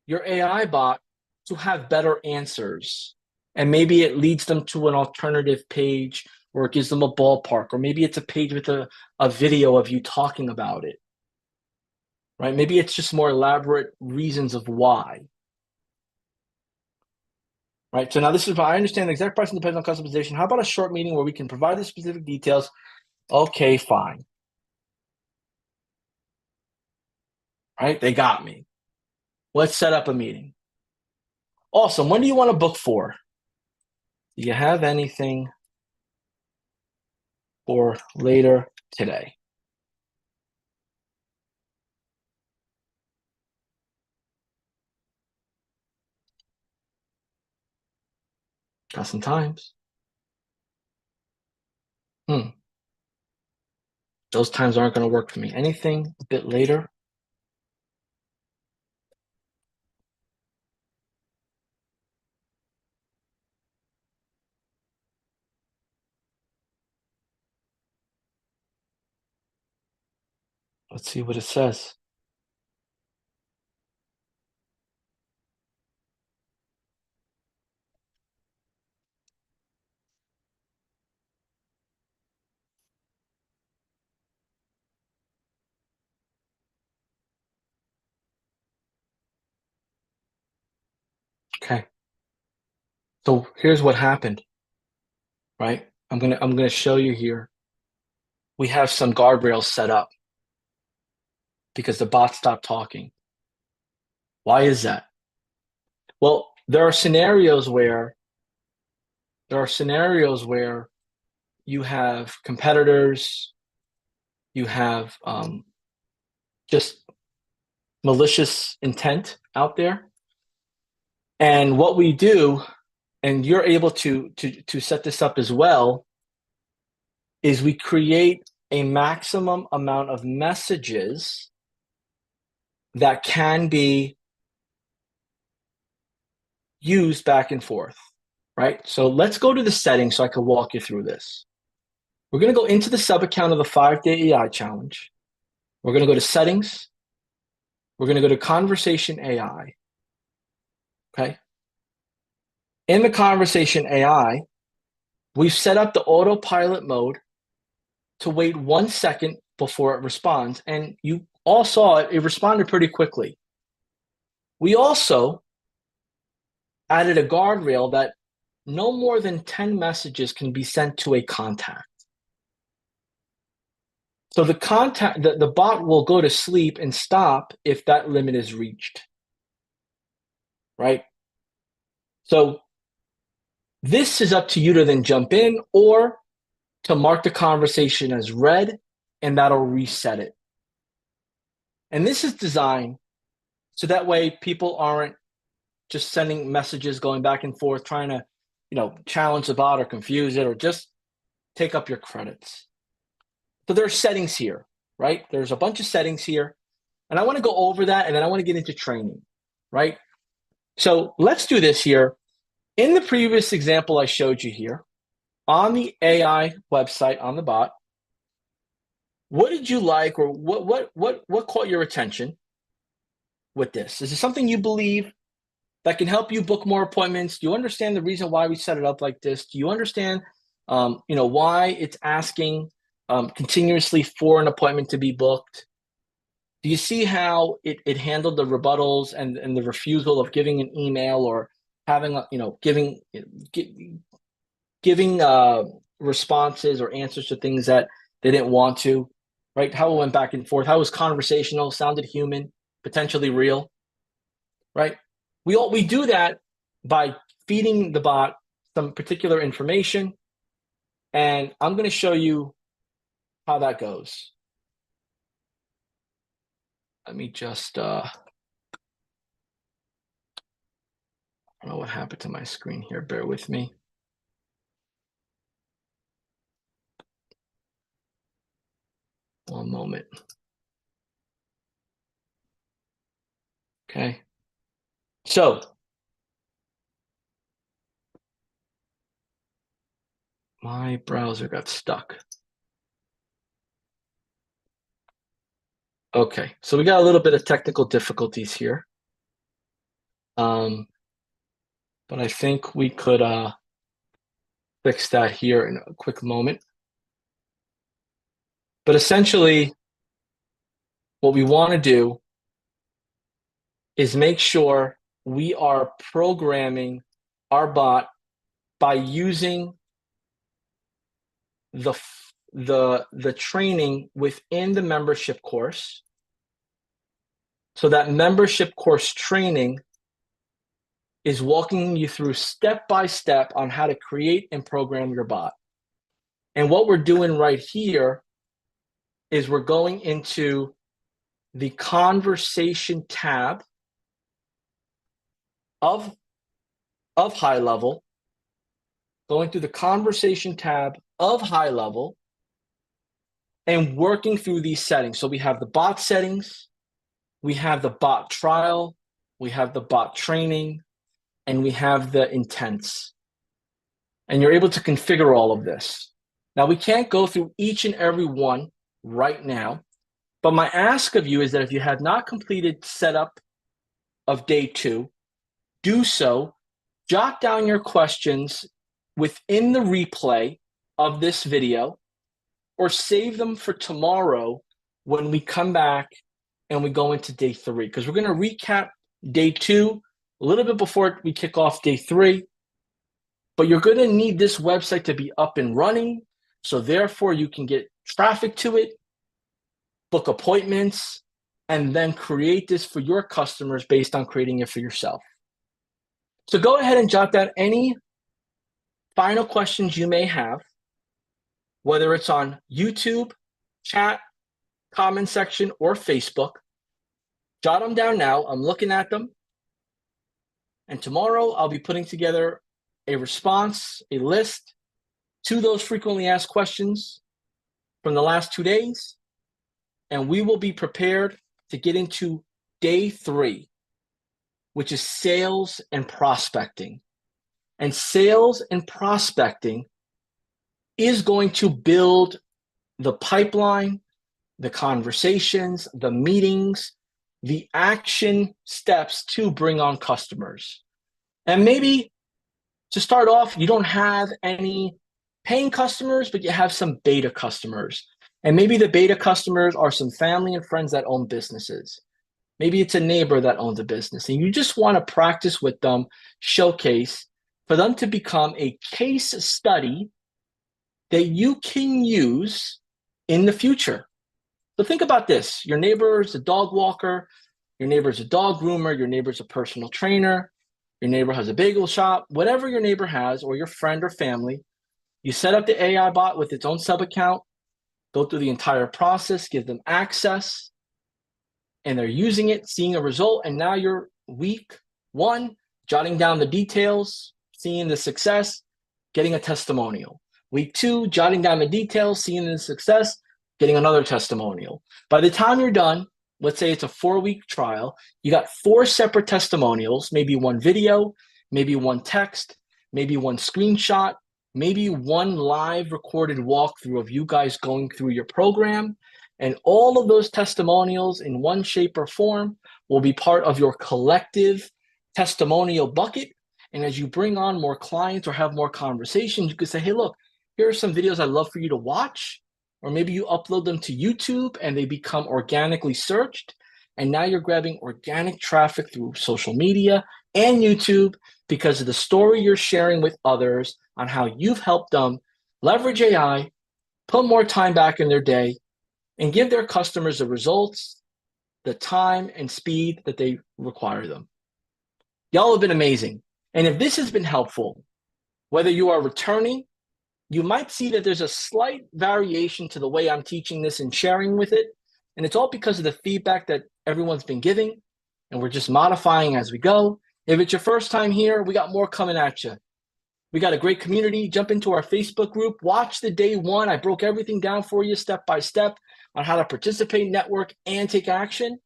your AI bot to have better answers. And maybe it leads them to an alternative page, or it gives them a ballpark, or maybe it's a page with a video of you talking about it. Right? Maybe it's just more elaborate reasons of why. Right. So now this is, I understand the exact pricing depends on customization. How about a short meeting where we can provide the specific details? Okay, fine. Right. They got me. Let's set up a meeting. Awesome. When do you want to book for? Do you have anything for later today? Got some times. Those times aren't going to work for me. Anything a bit later? Let's see what it says. Okay. So here's what happened, right? I'm gonna show you here. We have some guardrails set up because the bot stopped talking. Why is that? Well, there are scenarios where you have competitors, you have just malicious intent out there. And what we do, and you're able to set this up as well, is we create a maximum amount of messages that can be used back and forth, right? So let's go to the settings so I can walk you through this. We're going to go into the sub account of the 5-day AI challenge. We're going to go to settings. We're going to go to conversation AI. Okay. In the conversation AI, we've set up the autopilot mode to wait 1 second before it responds. And you all saw it, it responded pretty quickly. We also added a guardrail that no more than 10 messages can be sent to a contact. So the bot will go to sleep and stop if that limit is reached, right? So this is up to you to then jump in or to mark the conversation as read, and that'll reset it. And this is designed so that way people aren't just sending messages going back and forth, trying to, challenge the bot or confuse it or just take up your credits. So there are settings here, right? There's a bunch of settings here. And I want to go over that, and then I want to get into training, right? So let's do this here. In the previous example I showed you here, on the AI website on the bot, what did you like, or what caught your attention with this? Is it something you believe that can help you book more appointments? Do you understand the reason why we set it up like this? Do you understand, why it's asking continuously for an appointment to be booked? Do you see how it handled the rebuttals and the refusal of giving an email or having, giving responses or answers to things that they didn't want to, right? How it went back and forth, how it was conversational, sounded human, potentially real, right? We do that by feeding the bot some particular information, and I'm going to show you how that goes. Let me just I don't know what happened to my screen here. Bear with me. One moment. Okay. So my browser got stuck. Okay, so we got a little bit of technical difficulties here. But I think we could fix that here in a quick moment. But essentially, what we want to do is make sure we are programming our bot by using the training within the membership course. So that membership course training is walking you through step by step on how to create and program your bot. And what we're doing right here is we're going into the conversation tab of High Level, going through the conversation tab of High Level and working through these settings. So we have the bot settings, we have the bot trial, we have the bot training, and we have the intents. And you're able to configure all of this. Now, we can't go through each and every one right now, but my ask of you is that if you have not completed setup of day 2, do so. Jot down your questions within the replay of this video or save them for tomorrow when we come back and we go into day 3, because we're going to recap day 2 a little bit before we kick off day 3. But you're going to need this website to be up and running, so therefore you can get traffic to it, book appointments, and then create this for your customers based on creating it for yourself. So go ahead and jot down any final questions you may have, whether it's on YouTube, chat, comment section, or Facebook. Jot them down now. I'm looking at them. And tomorrow I'll be putting together a response, a list to those frequently asked questions from the last 2 days. And we will be prepared to get into day 3, which is sales and prospecting. And sales and prospecting is going to build the pipeline, the conversations, the meetings, the action steps to bring on customers. And maybe to start off, you don't have any paying customers, but you have some beta customers. And maybe the beta customers are some family and friends that own businesses. Maybe it's a neighbor that owns a business, and you just want to practice with them, showcase, for them to become a case study that you can use in the future. So think about this. Your neighbor is a dog walker, your neighbor is a dog groomer, your neighbor is a personal trainer, your neighbor has a bagel shop, whatever your neighbor has, or your friend or family. You set up the AI bot with its own sub-account, go through the entire process, give them access, and they're using it, seeing a result, and now you're week 1, jotting down the details, seeing the success, getting a testimonial. Week 2, jotting down the details, seeing the success, getting another testimonial. By the time you're done, let's say it's a 4-week trial, you got 4 separate testimonials, maybe 1 video, maybe 1 text, maybe 1 screenshot, maybe 1 live recorded walkthrough of you guys going through your program. And all of those testimonials in one shape or form will be part of your collective testimonial bucket. And as you bring on more clients or have more conversations, you can say, hey, look, here are some videos I'd love for you to watch. Or maybe you upload them to YouTube and they become organically searched. And now you're grabbing organic traffic through social media and YouTube because of the story you're sharing with others on how you've helped them leverage AI, put more time back in their day, and give their customers the results, the time and speed that they require them. Y'all have been amazing. And if this has been helpful, whether you are returning, you might see that there's a slight variation to the way I'm teaching this and sharing with it. And it's all because of the feedback that everyone's been giving, and we're just modifying as we go. If it's your first time here, we got more coming at you. We got a great community. Jump into our Facebook group. Watch the day 1. I broke everything down for you step by step on how to participate, network, and take action.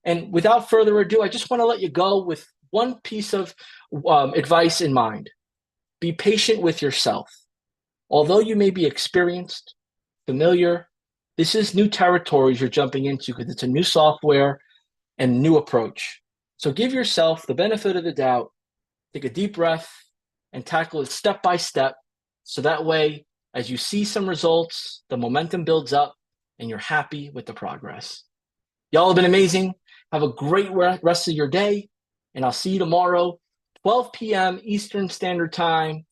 And without further ado, I just want to let you go with one piece of advice in mind. Be patient with yourself. Although you may be experienced, familiar, This is new territories you're jumping into because it's a new software and new approach. So give yourself the benefit of the doubt, take a deep breath, and tackle it step by step. So that way, as you see some results, the momentum builds up and you're happy with the progress. Y'all have been amazing. Have a great rest of your day, and I'll see you tomorrow, 12 p.m. Eastern Standard Time,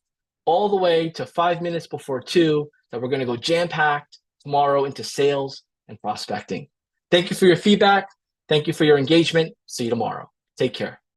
all the way to 5 minutes before 2, that we're going to go jam-packed tomorrow into sales and prospecting. Thank you for your feedback. Thank you for your engagement. See you tomorrow. Take care.